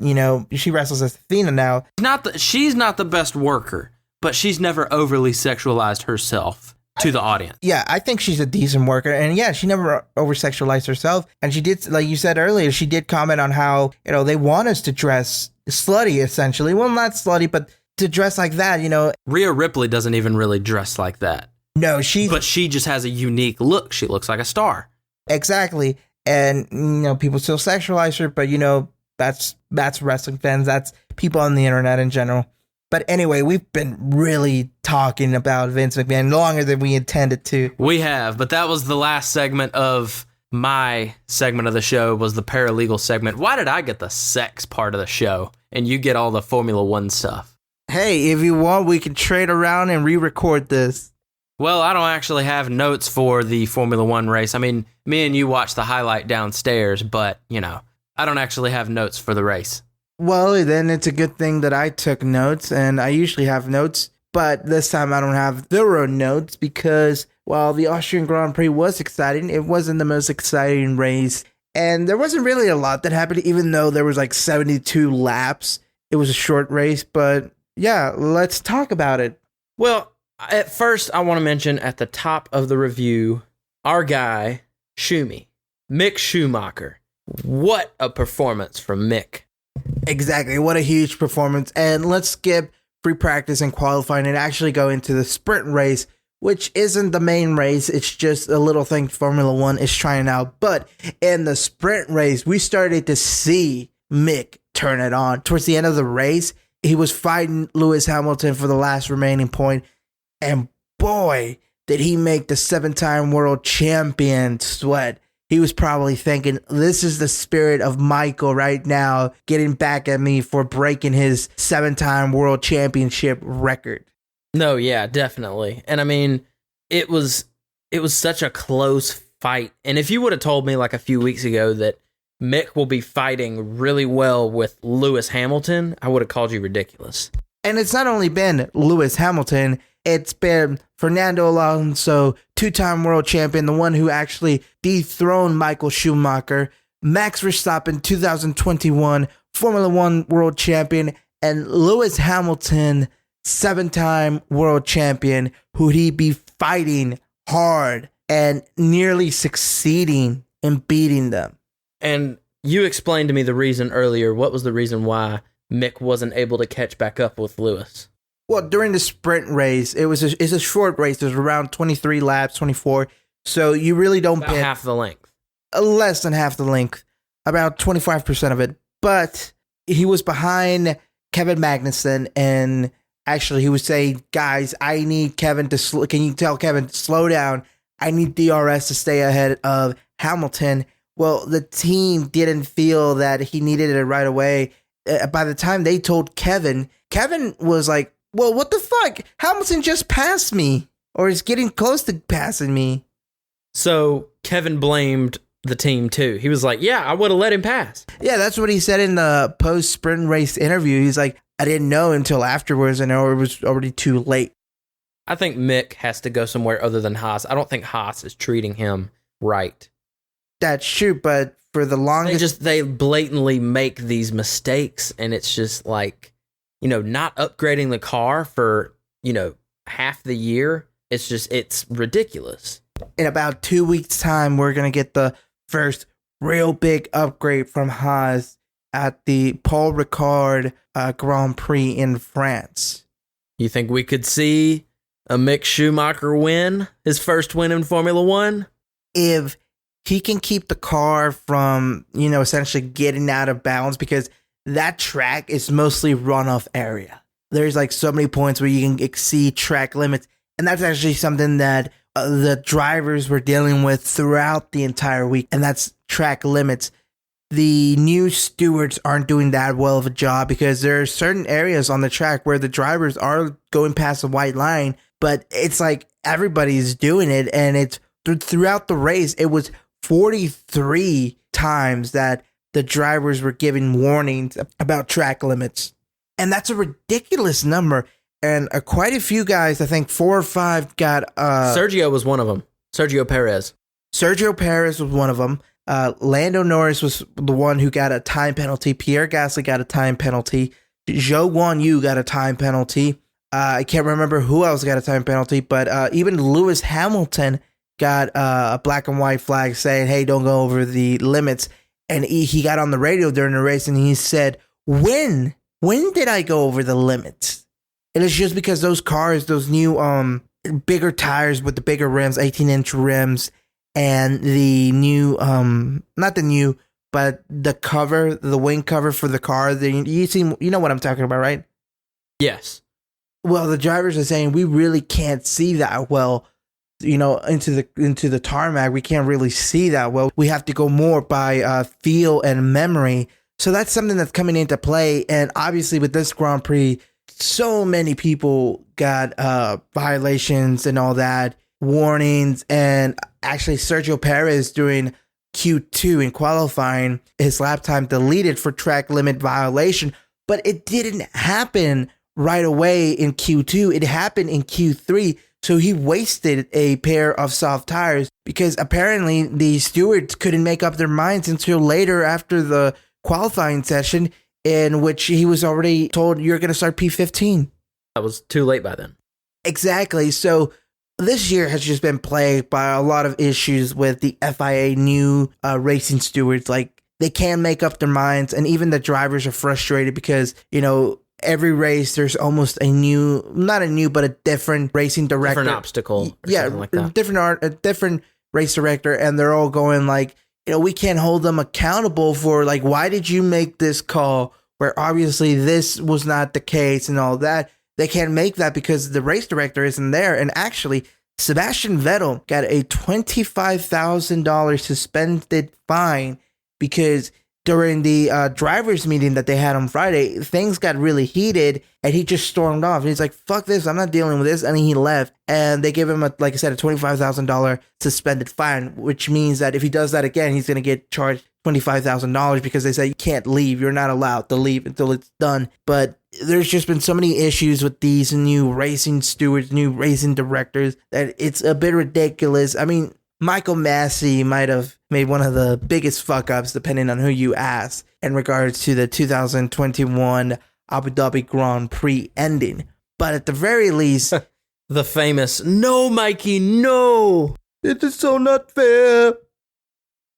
she wrestles as Athena now. She's not the best worker, but she's never overly sexualized herself to the audience. Yeah, I think she's a decent worker. And yeah, she never over-sexualized herself. And she did, like you said earlier, she did comment on how, they want us to dress slutty, essentially. Well, not slutty, but to dress like that, Rhea Ripley doesn't even really dress like that. No, but she just has a unique look. She looks like a star. Exactly. And, people still sexualize her, but, that's wrestling fans. That's people on the internet in general. But anyway, we've been really talking about Vince McMahon longer than we intended to. We have, but that was the last segment of my segment of the show, was the paralegal segment. Why did I get the sex part of the show and you get all the Formula One stuff? Hey, if you want, we can trade around and re-record this. Well, I don't actually have notes for the Formula One race. I mean, me and you watched the highlight downstairs, but, I don't actually have notes for the race. Well, then it's a good thing that I took notes, and I usually have notes, but this time I don't have thorough notes because, while the Austrian Grand Prix was exciting, it wasn't the most exciting race, and there wasn't really a lot that happened, even though there was like 72 laps. It was a short race, but yeah, let's talk about it. Well, at first, I want to mention at the top of the review, our guy, Mick Schumacher. What a performance from Mick. Exactly. What a huge performance. And let's skip free practice and qualifying and actually go into the sprint race, which isn't the main race. It's just a little thing Formula One is trying out. But in the sprint race, we started to see Mick turn it on. Towards the end of the race, he was fighting Lewis Hamilton for the last remaining point. And boy, did he make the 7-time world champion sweat. He was probably thinking, this is the spirit of Michael right now, getting back at me for breaking his 7-time world championship record. No, yeah, definitely. And I mean, it was such a close fight. And if you would have told me like a few weeks ago that Mick will be fighting really well with Lewis Hamilton, I would have called you ridiculous. And it's not only been Lewis Hamilton, it's been Fernando Alonso, 2-time world champion, the one who actually dethroned Michael Schumacher, Max Verstappen, 2021 Formula One world champion, and Lewis Hamilton, 7-time world champion, who he'd be fighting hard and nearly succeeding in beating them. And you explained to me the reason earlier. What was the reason why Mick wasn't able to catch back up with Lewis? Well, during the sprint race, it's a short race. There's around 23 laps, 24. So you really don't About half the length. Less than half the length, about 25% of it. But he was behind Kevin Magnussen, and actually he would say, guys, I need Kevin to can you tell Kevin to slow down? I need DRS to stay ahead of Hamilton. Well, the team didn't feel that he needed it right away. By the time they told Kevin was like, well, what the fuck? Hamilton just passed me, or is getting close to passing me. So Kevin blamed the team too. He was like, yeah, I would have let him pass. Yeah, that's what he said in the post-sprint race interview. He's like, I didn't know until afterwards. I know it was already too late. I think Mick has to go somewhere other than Haas. I don't think Haas is treating him right. That's true, but for the longest... They blatantly make these mistakes, and it's just like, not upgrading the car for, half the year. It's ridiculous. In about 2 weeks' time, we're going to get the first real big upgrade from Haas at the Paul Ricard Grand Prix in France. You think we could see a Mick Schumacher win, his first win in Formula One? If he can keep the car from, essentially getting out of bounds, because that track is mostly runoff area. There's like so many points where you can exceed track limits. And that's actually something that the drivers were dealing with throughout the entire week. And that's track limits. The new stewards aren't doing that well of a job because there are certain areas on the track where the drivers are going past the white line, but it's like everybody's doing it. And it's throughout the race, it was 43 times that the drivers were giving warnings about track limits. And that's a ridiculous number. And quite a few guys, I think 4 or 5 got... Sergio was one of them. Sergio Perez was one of them. Lando Norris was the one who got a time penalty. Pierre Gasly got a time penalty. Zhou Guanyu got a time penalty. I can't remember who else got a time penalty, but even Lewis Hamilton got a black and white flag saying, hey, don't go over the limits. And he got on the radio during the race and he said, when did I go over the limits? And it's just because those cars, those new bigger tires with the bigger rims, 18-inch rims, and the new, not the new, but the cover, the wing cover for the car. You know what I'm talking about, right? Yes. Well, the drivers are saying we really can't see that well, into the tarmac. We can't really see that well. We have to go more by feel and memory. So that's something that's coming into play. And obviously with this Grand Prix, so many people got violations and all that, warnings. And actually Sergio Perez during Q2 in qualifying, his lap time deleted for track limit violation. But it didn't happen right away in Q2. It happened in Q3. So he wasted a pair of soft tires because apparently the stewards couldn't make up their minds until later after the qualifying session, in which he was already told you're going to start P15. That was too late by then. Exactly. So this year has just been plagued by a lot of issues with the FIA new racing stewards. Like, they can't make up their minds, and even the drivers are frustrated because, every race there's almost not a new, but a different racing director. Different obstacle. Like that. A different race director, and they're all going like, we can't hold them accountable for, like, why did you make this call where obviously this was not the case and all that. They can't make that because the race director isn't there. And actually, Sebastian Vettel got a $25,000 suspended fine because during the drivers meeting that they had on Friday, things got really heated and he just stormed off. And he's like, fuck this, I'm not dealing with this. And he left. And they gave him, like I said, a $25,000 suspended fine, which means that if he does that again, he's going to get charged $25,000 because they say you can't leave. You're not allowed to leave until it's done. But there's just been so many issues with these new racing stewards, new racing directors, that it's a bit ridiculous. I mean, Michael Massey might have made one of the biggest fuck-ups, depending on who you ask, in regards to the 2021 Abu Dhabi Grand Prix ending. But at the very least... the famous, no, Mikey, no! It is so not fair!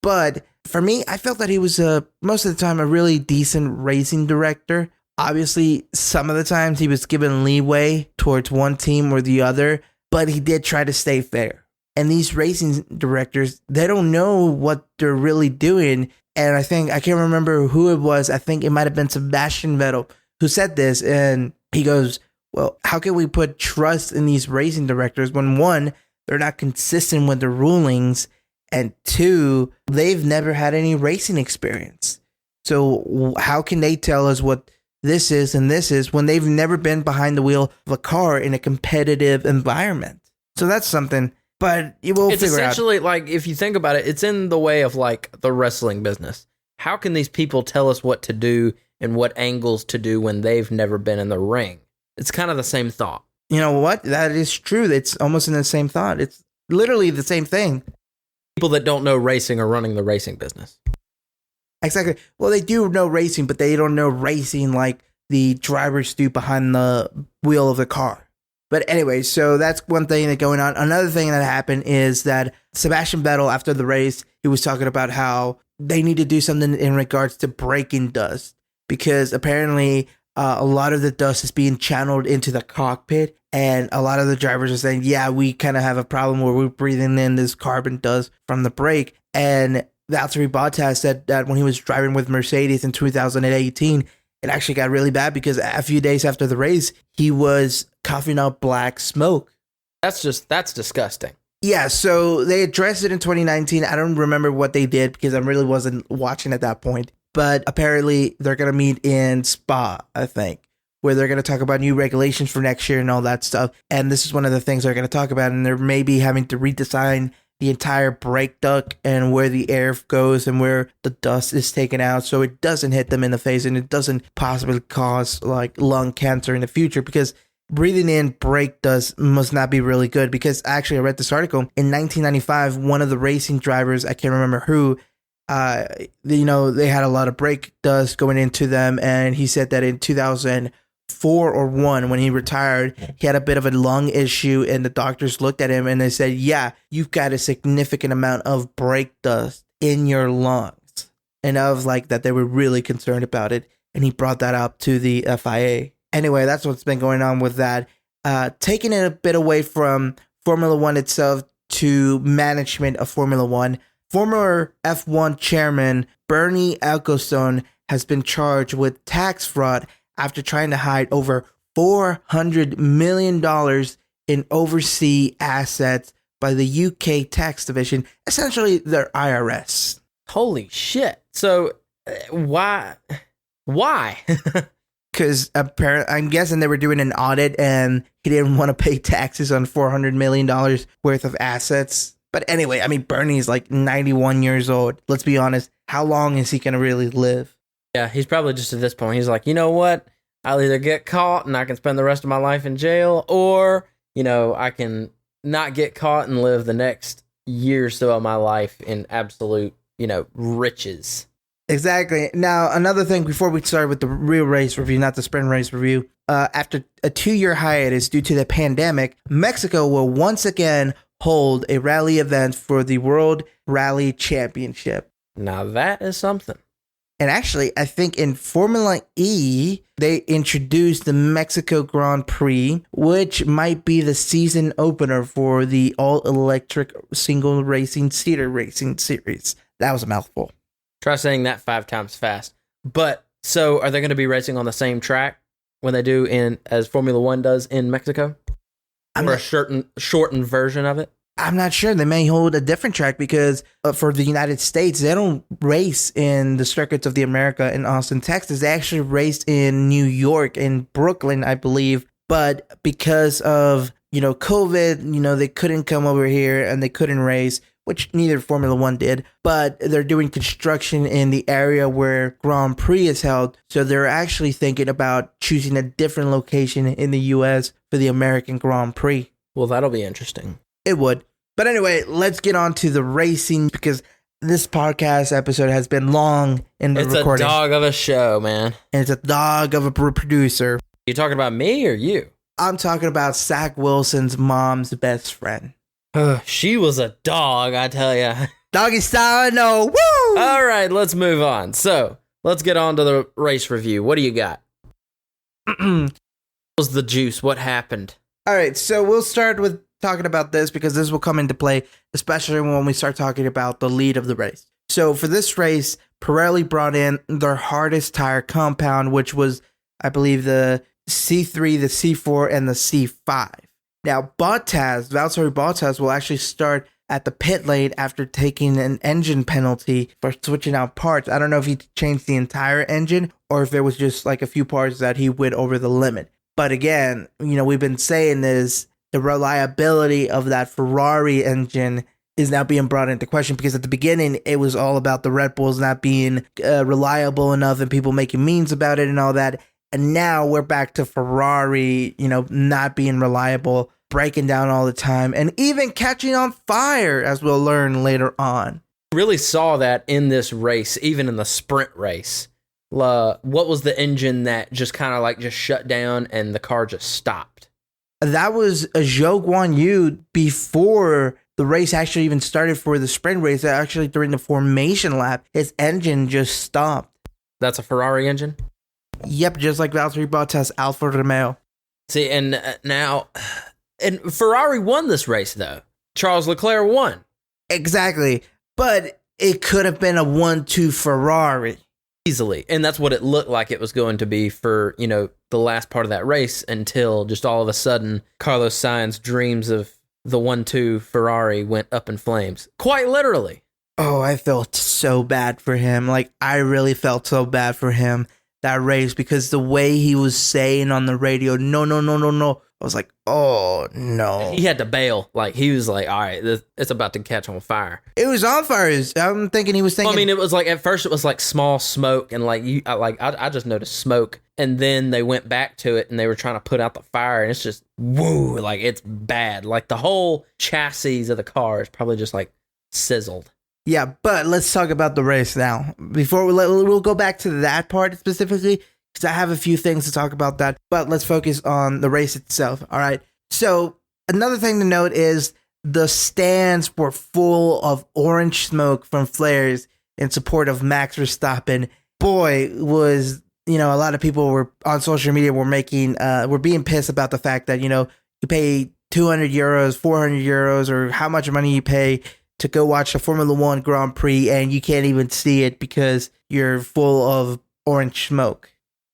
But for me, I felt that he was, most of the time, a really decent racing director. Obviously, some of the times he was given leeway towards one team or the other, but he did try to stay fair. And these racing directors, they don't know what they're really doing. And I can't remember who it was. I think it might have been Sebastian Vettel who said this. And he goes, well, how can we put trust in these racing directors when, one, they're not consistent with the rulings, and two, they've never had any racing experience. So how can they tell us what this is and this is when they've never been behind the wheel of a car in a competitive environment? So that's something But you will It's figure out. essentially like, if you think about it, it's in the way of like the wrestling business. How can these people tell us what to do and what angles to do when they've never been in the ring? It's kind of the same thought. You know what? That is true. It's almost in the same thought. It's literally the same thing. People that don't know racing are running the racing business. Exactly. Well, they do know racing, but they don't know racing like the drivers do behind the wheel of the car. But anyway, so that's one thing that's going on. Another thing that happened is that Sebastian Vettel, after the race, he was talking about how they need to do something in regards to braking dust, because apparently a lot of the dust is being channeled into the cockpit, and a lot of the drivers are saying, yeah, we kind of have a problem where we're breathing in this carbon dust from the brake. And Valtteri Bottas said that when he was driving with Mercedes in 2018, it actually got really bad because a few days after the race, he was coughing up black smoke. That's disgusting. Yeah, so they addressed it in 2019. I don't remember what they did because I really wasn't watching at that point. But apparently they're going to meet in Spa, I think, where they're going to talk about new regulations for next year and all that stuff. And this is one of the things they're going to talk about. And they're maybe having to redesign the entire brake duct and where the air goes and where the dust is taken out so it doesn't hit them in the face and it doesn't possibly cause like lung cancer in the future, because breathing in brake dust must not be really good. Because actually I read this article in 1995, one of the racing drivers, I can't remember who, they had a lot of brake dust going into them, and he said that in 2004 or 1, when he retired, he had a bit of a lung issue, and the doctors looked at him and they said, yeah, you've got a significant amount of brake dust in your lungs. And I was like that they were really concerned about it, and he brought that up to the FIA. Anyway, that's what's been going on with that. Taking it a bit away from Formula One itself to management of Formula One, former F1 chairman Bernie Ecclestone has been charged with tax fraud after trying to hide over $400 million in overseas assets by the UK tax division, essentially their IRS. Holy shit. So why? Because apparently, I'm guessing they were doing an audit and he didn't want to pay taxes on $400 million worth of assets. But anyway, I mean, Bernie's like 91 years old. Let's be honest. How long is he going to really live? Yeah, he's probably just at this point. He's like, you know what? I'll either get caught and I can spend the rest of my life in jail, or, I can not get caught and live the next year or so of my life in absolute, riches. Exactly. Now, another thing before we start with the real race review, not the sprint race review, after a 2-year hiatus due to the pandemic, Mexico will once again hold a rally event for the World Rally Championship. Now that is something. And actually, I think in Formula E, they introduced the Mexico Grand Prix, which might be the season opener for the all-electric single racing cedar racing series. That was a mouthful. Try saying that 5 times fast. But so are they going to be racing on the same track when they do as Formula One does in Mexico? Or a shortened version of it? I'm not sure. They may hold a different track because for the United States, they don't race in the circuits of the America in Austin, Texas. They actually raced in New York, in Brooklyn, I believe. But because of, COVID, they couldn't come over here and they couldn't race, which neither Formula One did. But they're doing construction in the area where Grand Prix is held. So they're actually thinking about choosing a different location in the U.S. for the American Grand Prix. Well, that'll be interesting. It would. But anyway, let's get on to the racing, because this podcast episode has been long in the recording. It's a dog of a show, man. And it's a dog of a producer. You talking about me or you? I'm talking about Zach Wilson's mom's best friend. She was a dog, I tell ya. Doggy style, no. Woo! All right, let's move on. So, let's get on to the race review. What do you got? What was the juice? What happened? All right, so we'll start with talking about this because this will come into play, especially when we start talking about the lead of the race. So for this race, Pirelli brought in their hardest tire compound, which was, I believe, the C3, the C4, and the C5. Now, Valtteri Bottas will actually start at the pit lane after taking an engine penalty for switching out parts. I don't know if he changed the entire engine or if it was just like a few parts that he went over the limit. But again, we've been saying this, the reliability of that Ferrari engine is now being brought into question, because at the beginning it was all about the Red Bulls not being reliable enough and people making memes about it and all that. And now we're back to Ferrari, not being reliable, breaking down all the time, and even catching on fire, as we'll learn later on. Really saw that in this race, even in the sprint race. What was the engine that just kind of like just shut down and the car just stopped? That was a Zhou Guanyu before the race actually even started for the sprint race. Actually, during the formation lap, his engine just stopped. That's a Ferrari engine? Yep, just like Valtteri Bottas, Alfa Romeo. See, and Ferrari won this race, though. Charles Leclerc won. Exactly. But it could have been a 1-2 Ferrari. Easily. And that's what it looked like it was going to be for, the last part of that race, until just all of a sudden, Carlos Sainz's dreams of the 1-2 Ferrari went up in flames. Quite literally. Oh, I felt so bad for him. Like, I really felt so bad for him that race, because the way he was saying on the radio, no, I was like, oh, no. He had to bail. Like, he was like, all right, it's about to catch on fire. It was on fire. I'm thinking he was thinking. Well, I mean, it was like, at first it was like small smoke, and like, I just noticed smoke. And then they went back to it and they were trying to put out the fire, and it's just, woo, like, it's bad. Like, the whole chassis of the car is probably just like sizzled. Yeah, but let's talk about the race now. Before we'll go back to that part specifically, because I have a few things to talk about that. But let's focus on the race itself. All right. So another thing to note is the stands were full of orange smoke from flares in support of Max Verstappen. Boy, was, a lot of people were on social media were being pissed about the fact that, you pay 200 euros, 400 euros, or how much money you pay to go watch the Formula One Grand Prix, and you can't even see it because you're full of orange smoke.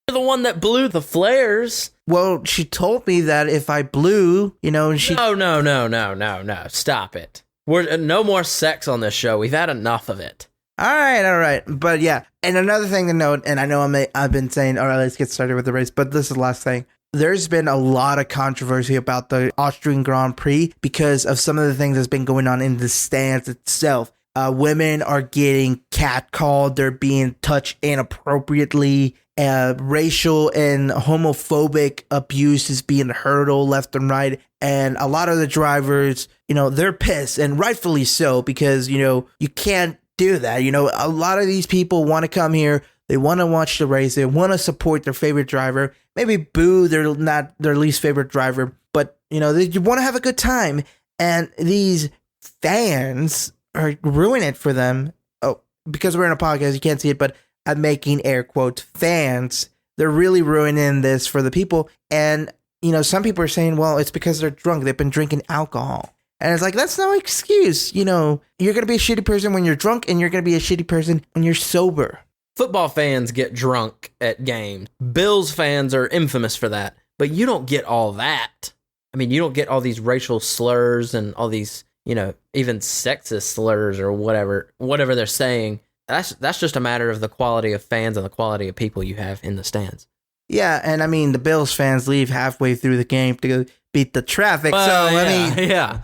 You're the one that blew the flares. Well, she told me that if I blew, she... No. Stop it. We're no more sex on this show. We've had enough of it. All right. But yeah, and another thing to note, and I know I've been saying, all right, let's get started with the race, but this is the last thing. There's been a lot of controversy about the Austrian Grand Prix because of some of the things that's been going on in the stands itself. Women are getting catcalled. They're being touched inappropriately. Racial and homophobic abuse is being hurled left and right. And a lot of the drivers, they're pissed, and rightfully so, because, you can't do that. A lot of these people want to come here. They want to watch the race. They want to support their favorite driver. Maybe boo their least favorite driver, but they want to have a good time. And these fans are ruining it for them. Oh, because we're in a podcast, you can't see it, but I'm making air quotes. Fans, they're really ruining this for the people. And some people are saying, well, it's because they're drunk. They've been drinking alcohol. And it's like, that's no excuse. You're going to be a shitty person when you're drunk, and you're going to be a shitty person when you're sober. Football fans get drunk at games. Bills fans are infamous for that. But you don't get all that. I mean, you don't get all these racial slurs and all these, even sexist slurs or whatever they're saying. That's just a matter of the quality of fans and the quality of people you have in the stands. Yeah, and I mean, the Bills fans leave halfway through the game to go beat the traffic. Yeah.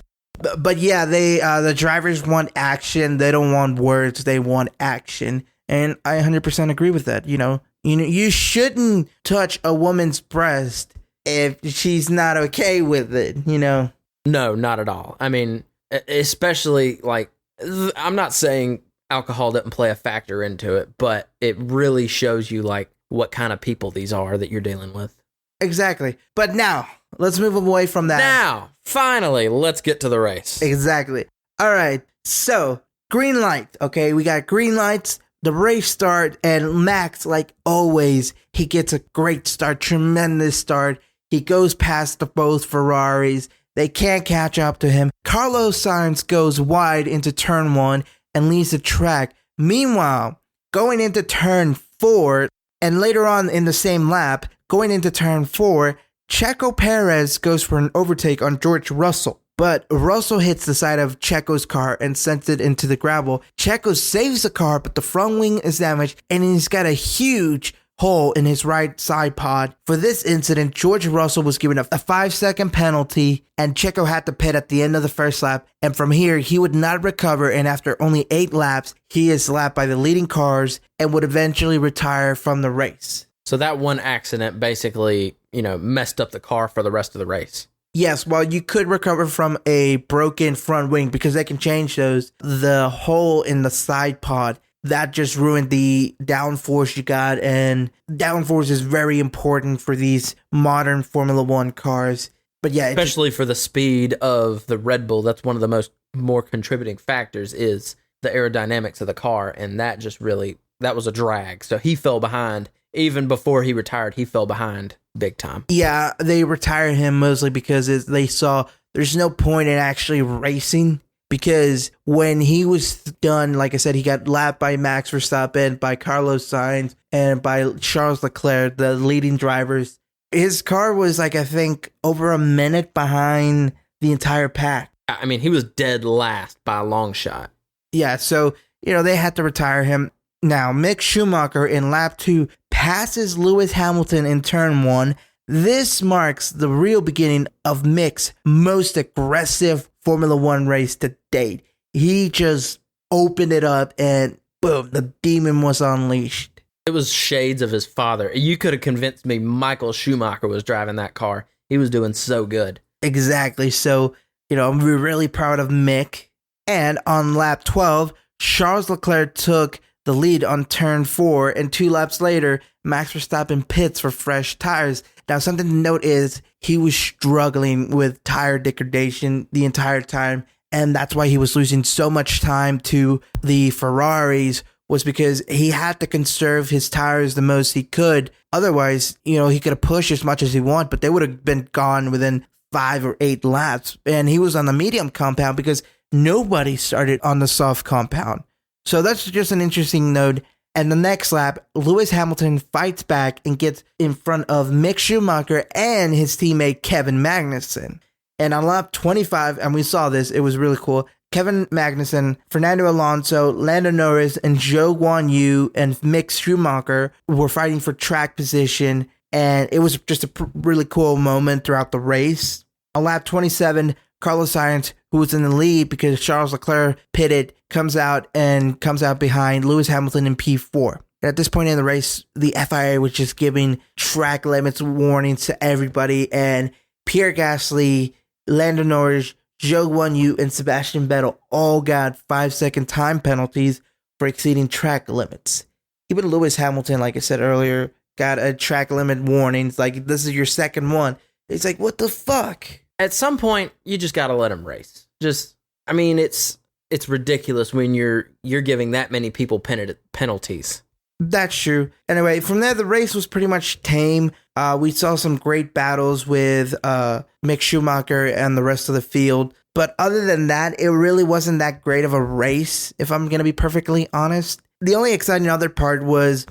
But yeah, the drivers want action. They don't want words. They want action. And I 100% agree with that. You shouldn't touch a woman's breast if she's not okay with it, No, not at all. I mean, especially like, I'm not saying alcohol didn't play a factor into it, but it really shows you like what kind of people these are that you're dealing with. Exactly. But now, let's move away from that. Now, finally, let's get to the race. Exactly. All right. So, green light. Okay, we got green lights. The race start, and Max, like always, he gets a great start, tremendous start. He goes past both Ferraris. They can't catch up to him. Carlos Sainz goes wide into turn 1 and leaves the track. Meanwhile, going into turn 4, and later on in the same lap, going into turn 4, Checo Perez goes for an overtake on George Russell. But Russell hits the side of Checo's car and sends it into the gravel. Checo saves the car, but the front wing is damaged, and he's got a huge hole in his right side pod. For this incident, George Russell was given a 5-second penalty, and Checo had to pit at the end of the first lap. And from here, he would not recover, and after only 8 laps, he is lapped by the leading cars and would eventually retire from the race. So that one accident basically, messed up the car for the rest of the race. Yes, while you could recover from a broken front wing because they can change those, the hole in the side pod, that just ruined the downforce you got, and downforce is very important for these modern Formula One cars. But yeah, especially for the speed of the Red Bull, that's one of the more contributing factors is the aerodynamics of the car, and that was a drag. So he fell behind. Even before he retired, he fell behind big time. Yeah, they retired him mostly because they saw there's no point in actually racing, because when he was done, like I said, he got lapped by Max Verstappen, by Carlos Sainz, and by Charles Leclerc, the leading drivers. His car was, I think, over a minute behind the entire pack. I mean, he was dead last by a long shot. Yeah, so, they had to retire him. Now, Mick Schumacher in lap 2 passes Lewis Hamilton in turn 1. This marks the real beginning of Mick's most aggressive Formula One race to date. He just opened it up and boom, the demon was unleashed. It was shades of his father. You could have convinced me Michael Schumacher was driving that car. He was doing so good. Exactly. So, I'm really proud of Mick. And on lap 12, Charles Leclerc took the lead on turn 4, and 2 laps later, Max Verstappen pits for fresh tires. Now, something to note is he was struggling with tire degradation the entire time, and that's why he was losing so much time to the Ferraris, was because he had to conserve his tires the most he could. Otherwise, he could have pushed as much as he wanted, but they would have been gone within 5 or 8 laps. And he was on the medium compound because nobody started on the soft compound. So that's just an interesting note. And the next lap, Lewis Hamilton fights back and gets in front of Mick Schumacher and his teammate Kevin Magnussen. And on lap 25, and we saw this, it was really cool, Kevin Magnussen, Fernando Alonso, Lando Norris, and Zhou Guanyu and Mick Schumacher were fighting for track position. And it was just a really cool moment throughout the race. On lap 27, Carlos Sainz, who was in the lead because Charles Leclerc pitted, comes out behind Lewis Hamilton in P4. And at this point in the race, the FIA was just giving track limits warnings to everybody, and Pierre Gasly, Lando Norris, Zhou Guanyu, and Sebastian Vettel all got 5-second time penalties for exceeding track limits. Even Lewis Hamilton, like I said earlier, got a track limit warning. It's like, this is your second one. It's like, what the fuck? At some point, you just got to let them race. It's ridiculous when you're giving that many people penalties. That's true. Anyway, from there, the race was pretty much tame. We saw some great battles with Mick Schumacher and the rest of the field. But other than that, it really wasn't that great of a race, if I'm going to be perfectly honest. The only exciting other part was,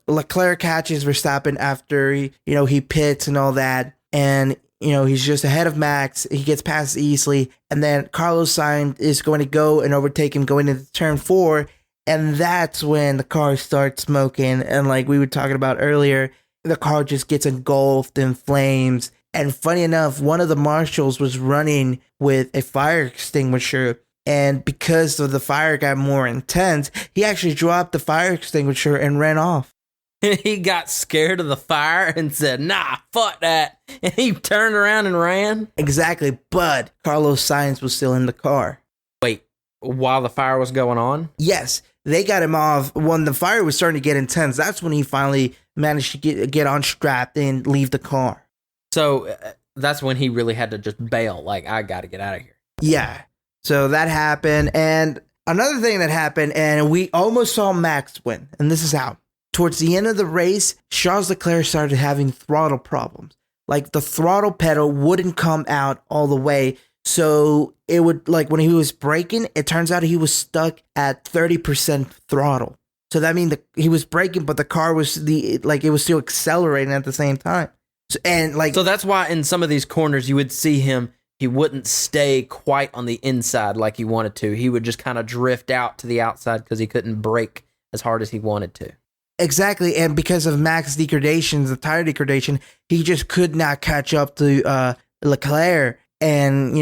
Leclerc catches Verstappen after he pits and all that. And he's just ahead of Max. He gets past easily. And then Carlos Sainz is going to go and overtake him going into turn 4. And that's when the car starts smoking. And like we were talking about earlier, the car just gets engulfed in flames. And funny enough, one of the marshals was running with a fire extinguisher. And because of the fire got more intense, he actually dropped the fire extinguisher and ran off. He got scared of the fire and said, nah, fuck that. And he turned around and ran. Exactly. But Carlos Sainz was still in the car. Wait, while the fire was going on? Yes. They got him off when the fire was starting to get intense. That's when he finally managed to get unstrapped and leave the car. So that's when he really had to just bail. Like, I got to get out of here. Yeah. So that happened. And another thing that happened, and we almost saw Max win. And this is how. Towards the end of the race, Charles Leclerc started having throttle problems. Like the throttle pedal wouldn't come out all the way. So it would, like when he was braking, it turns out he was stuck at 30% throttle. So that means he was braking, but the car was it was still accelerating at the same time. So that's why in some of these corners you would see him, he wouldn't stay quite on the inside like he wanted to. He would just kind of drift out to the outside because he couldn't brake as hard as he wanted to. Exactly, and because of Max degradation, the tire degradation, he just could not catch up to Leclerc. And,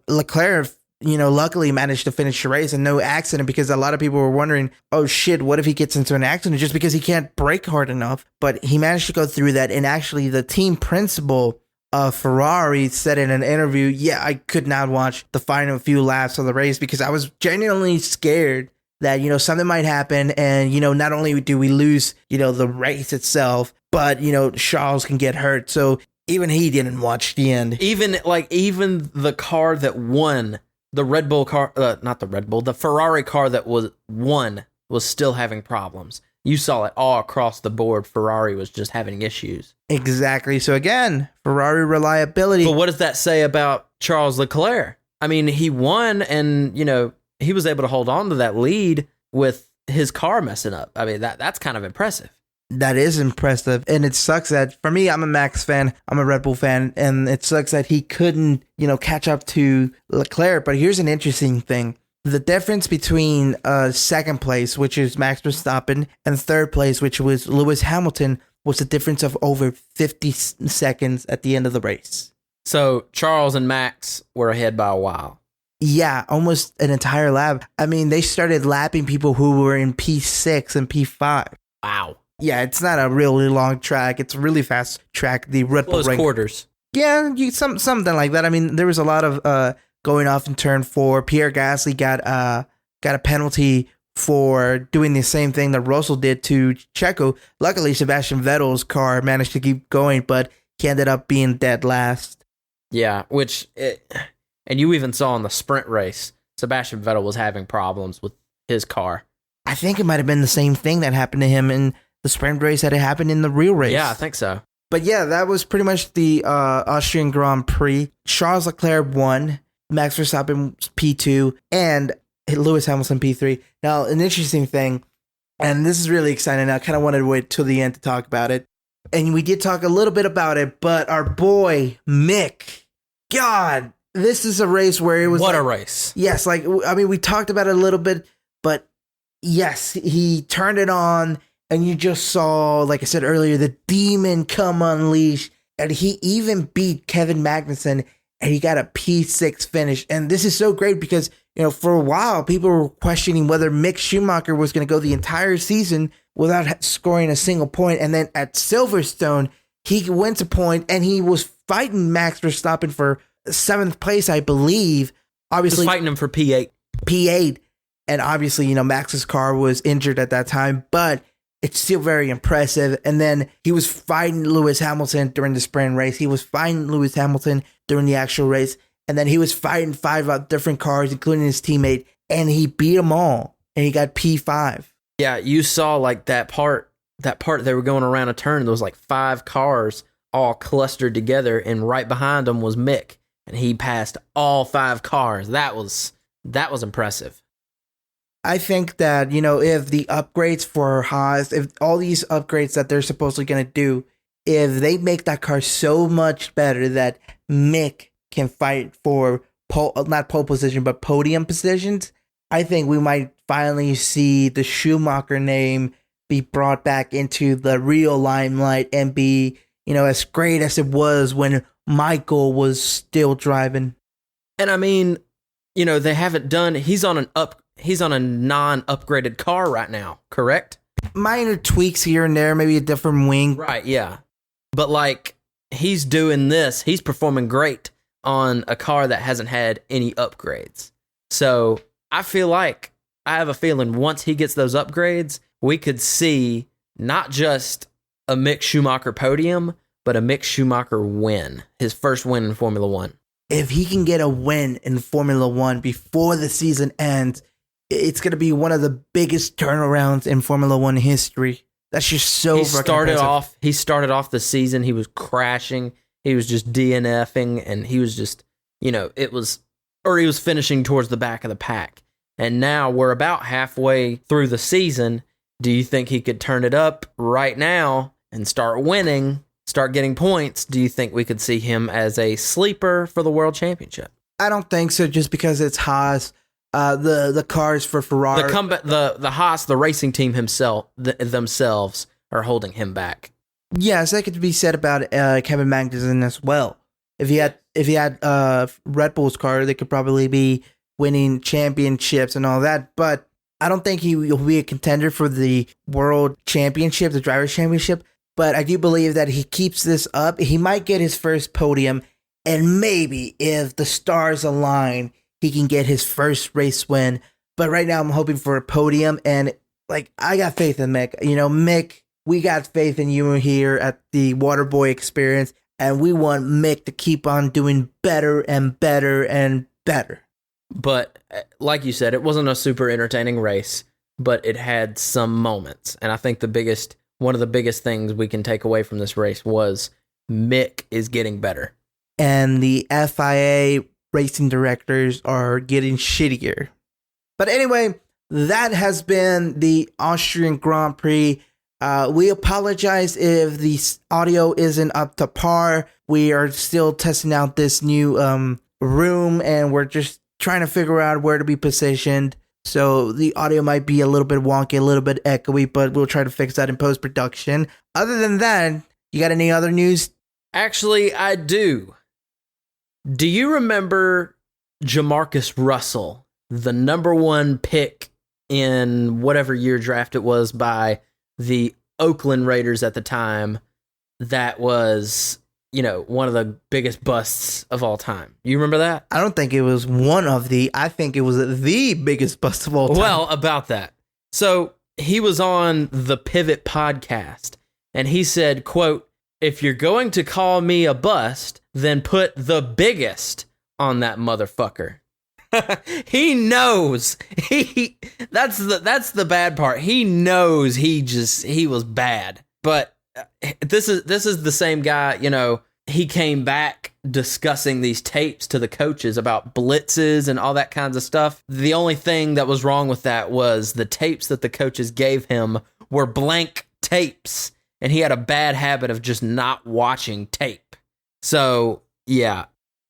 Leclerc, luckily managed to finish the race and no accident, because a lot of people were wondering, oh shit, what if he gets into an accident just because he can't brake hard enough? But he managed to go through that. And actually, the team principal of Ferrari said in an interview, yeah, I could not watch the final few laps of the race because I was genuinely scared that, something might happen. And, not only do we lose, the race itself, but, Charles can get hurt. So even he didn't watch the end. Even the car that won, the Red Bull car, not the Red Bull, the Ferrari car that was still having problems. You saw it all across the board. Ferrari was just having issues. Exactly. So again, Ferrari reliability. But what does that say about Charles Leclerc? I mean, he won and, he was able to hold on to that lead with his car messing up. I mean, that's kind of impressive. That is impressive. And it sucks that, for me, I'm a Max fan, I'm a Red Bull fan, and it sucks that he couldn't, catch up to Leclerc. But here's an interesting thing. The difference between second place, which is Max Verstappen, and third place, which was Lewis Hamilton, was a difference of over 50 seconds at the end of the race. So Charles and Max were ahead by a while. Yeah, almost an entire lap. I mean, they started lapping people who were in P6 and P5. Wow. Yeah, it's not a really long track. It's a really fast track. The Red Bull Close quarters. Yeah, something like that. I mean, there was a lot of going off in turn 4. Pierre Gasly got a penalty for doing the same thing that Russell did to Checo. Luckily, Sebastian Vettel's car managed to keep going, but he ended up being dead last. Yeah, and you even saw in the sprint race, Sebastian Vettel was having problems with his car. I think it might have been the same thing that happened to him in the sprint race that it happened in the real race. Yeah, I think so. But yeah, that was pretty much the Austrian Grand Prix. Charles Leclerc won, Max Verstappen P2, and Lewis Hamilton P3. Now, an interesting thing, and this is really exciting. I kind of wanted to wait till the end to talk about it. And we did talk a little bit about it, but our boy, Mick, God, this is a race where it was What a race. Yes, we talked about it a little bit, but yes, he turned it on, and you just saw, like I said earlier, the demon come unleashed, and he even beat Kevin Magnussen, and he got a P6 finish. And this is so great because, for a while, people were questioning whether Mick Schumacher was going to go the entire season without scoring a single point. And then at Silverstone, he went to point, and he was fighting Max Verstappen for 7th place, I believe. Obviously, just fighting him for P8. And obviously, Max's car was injured at that time, but it's still very impressive. And then he was fighting Lewis Hamilton during the sprint race. He was fighting Lewis Hamilton during the actual race. And then he was fighting 5 different cars, including his teammate, and he beat them all. And he got P5. Yeah, you saw like that part they were going around a turn. There was like 5 cars all clustered together, and right behind them was Mick. And he passed all 5 cars. That was impressive. I think that, if the upgrades for Haas, if all these upgrades that they're supposedly going to do, if they make that car so much better that Mick can fight for not pole position, but podium positions, I think we might finally see the Schumacher name be brought back into the real limelight and be, as great as it was when Michael was still driving. And I mean, they haven't done, he's on a non-upgraded car right now, correct? Minor tweaks here and there, maybe a different wing. Right, yeah. But he's doing this, he's performing great on a car that hasn't had any upgrades. So I have a feeling once he gets those upgrades, we could see not just a Mick Schumacher podium, but a Mick Schumacher win, his first win in Formula One. If he can get a win in Formula One before the season ends, it's going to be one of the biggest turnarounds in Formula One history. That's just so He started off the season, he was crashing, he was just DNFing, and he was just, he was finishing towards the back of the pack. And now we're about halfway through the season. Do you think he could turn it up right now and start winning, start getting points? Do you think we could see him as a sleeper for the World Championship? I don't think so, just because it's Haas. the cars for Ferrari. The Haas, the racing team themselves are holding him back. Yes, that could be said about Kevin Magnussen as well. If he had Red Bull's car, they could probably be winning championships and all that. But I don't think he will be a contender for the World Championship, the Drivers' Championship. But I do believe that he keeps this up, he might get his first podium, and maybe if the stars align, he can get his first race win. But right now, I'm hoping for a podium, and I got faith in Mick. Mick, we got faith in you here at the Waterboy Experience, and we want Mick to keep on doing better and better and better. But like you said, it wasn't a super entertaining race, but it had some moments. And I think one of the biggest things we can take away from this race was Mick is getting better. And the FIA racing directors are getting shittier. But anyway, that has been the Austrian Grand Prix. We apologize if the audio isn't up to par. We are still testing out this new room, and we're just trying to figure out where to be positioned. So the audio might be a little bit wonky, a little bit echoey, but we'll try to fix that in post-production. Other than that, you got any other news? Actually, I do. Do you remember Jamarcus Russell, the number one pick in whatever year draft it was by the Oakland Raiders at the time? That was, one of the biggest busts of all time. You remember that? I don't think it was I think it was the biggest bust of all time. Well, about that. So he was on the Pivot podcast, and he said, quote, "If you're going to call me a bust, then put the biggest on that motherfucker." He knows. That's the bad part. He knows he was bad. But this is the same guy, he came back discussing these tapes to the coaches about blitzes and all that kinds of stuff. The only thing that was wrong with that was the tapes that the coaches gave him were blank tapes, and he had a bad habit of just not watching tape. So, yeah.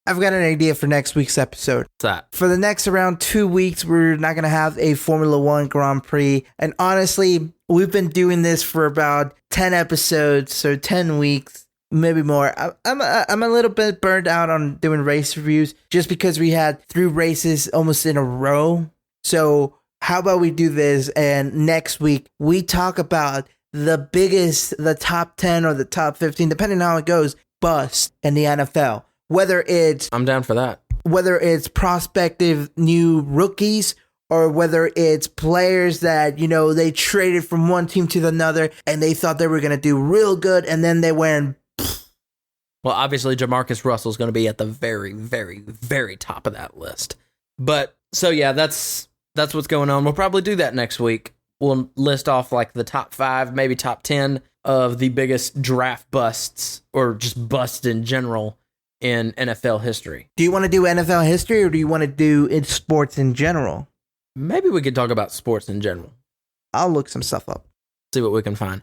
I've got an idea for next week's episode. What's that? For the next around 2 weeks, we're not going to have a Formula One Grand Prix. And honestly, we've been doing this for about 10 episodes, so 10 weeks. Maybe more. I'm a little bit burned out on doing race reviews just because we had 3 races almost in a row. So how about we do this, and next week we talk about the top 10 or the top 15, depending on how it goes, bust in the NFL. I'm down for that. Whether it's prospective new rookies, or whether it's players that, they traded from one team to another and they thought they were going to do real good, and then they went. Well, obviously, Jamarcus Russell is going to be at the very, very, very top of that list. But, so yeah, that's what's going on. We'll probably do that next week. We'll list off the top 5, maybe top 10 of the biggest draft busts, or just busts in general, in NFL history. Do you want to do NFL history, or do you want to do sports in general? Maybe we could talk about sports in general. I'll look some stuff up. See what we can find.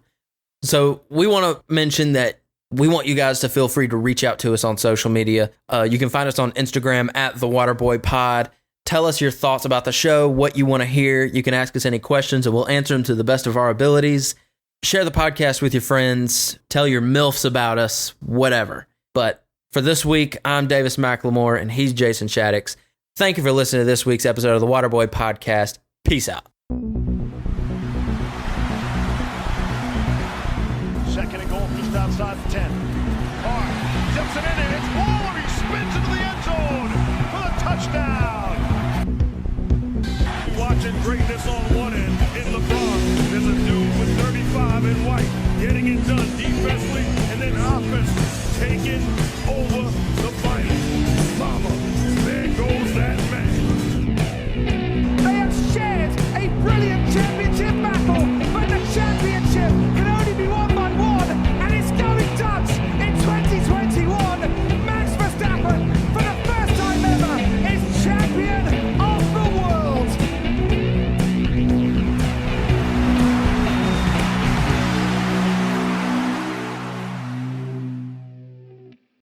So we want to mention that we want you guys to feel free to reach out to us on social media. You can find us on Instagram at The Waterboy Pod. Tell us your thoughts about the show, what you want to hear. You can ask us any questions, and we'll answer them to the best of our abilities. Share the podcast with your friends. Tell your MILFs about us, whatever. But for this week, I'm Davis McLemore, and he's Jason Shaddix. Thank you for listening to this week's episode of the Waterboy Podcast. Peace out. Second and goal just outside the 10. Carr tips it in, and it's Wall, and he spins into the end zone for the touchdown. Watching greatness on one end. In LeBron, there's a dude with 35 in white getting it done.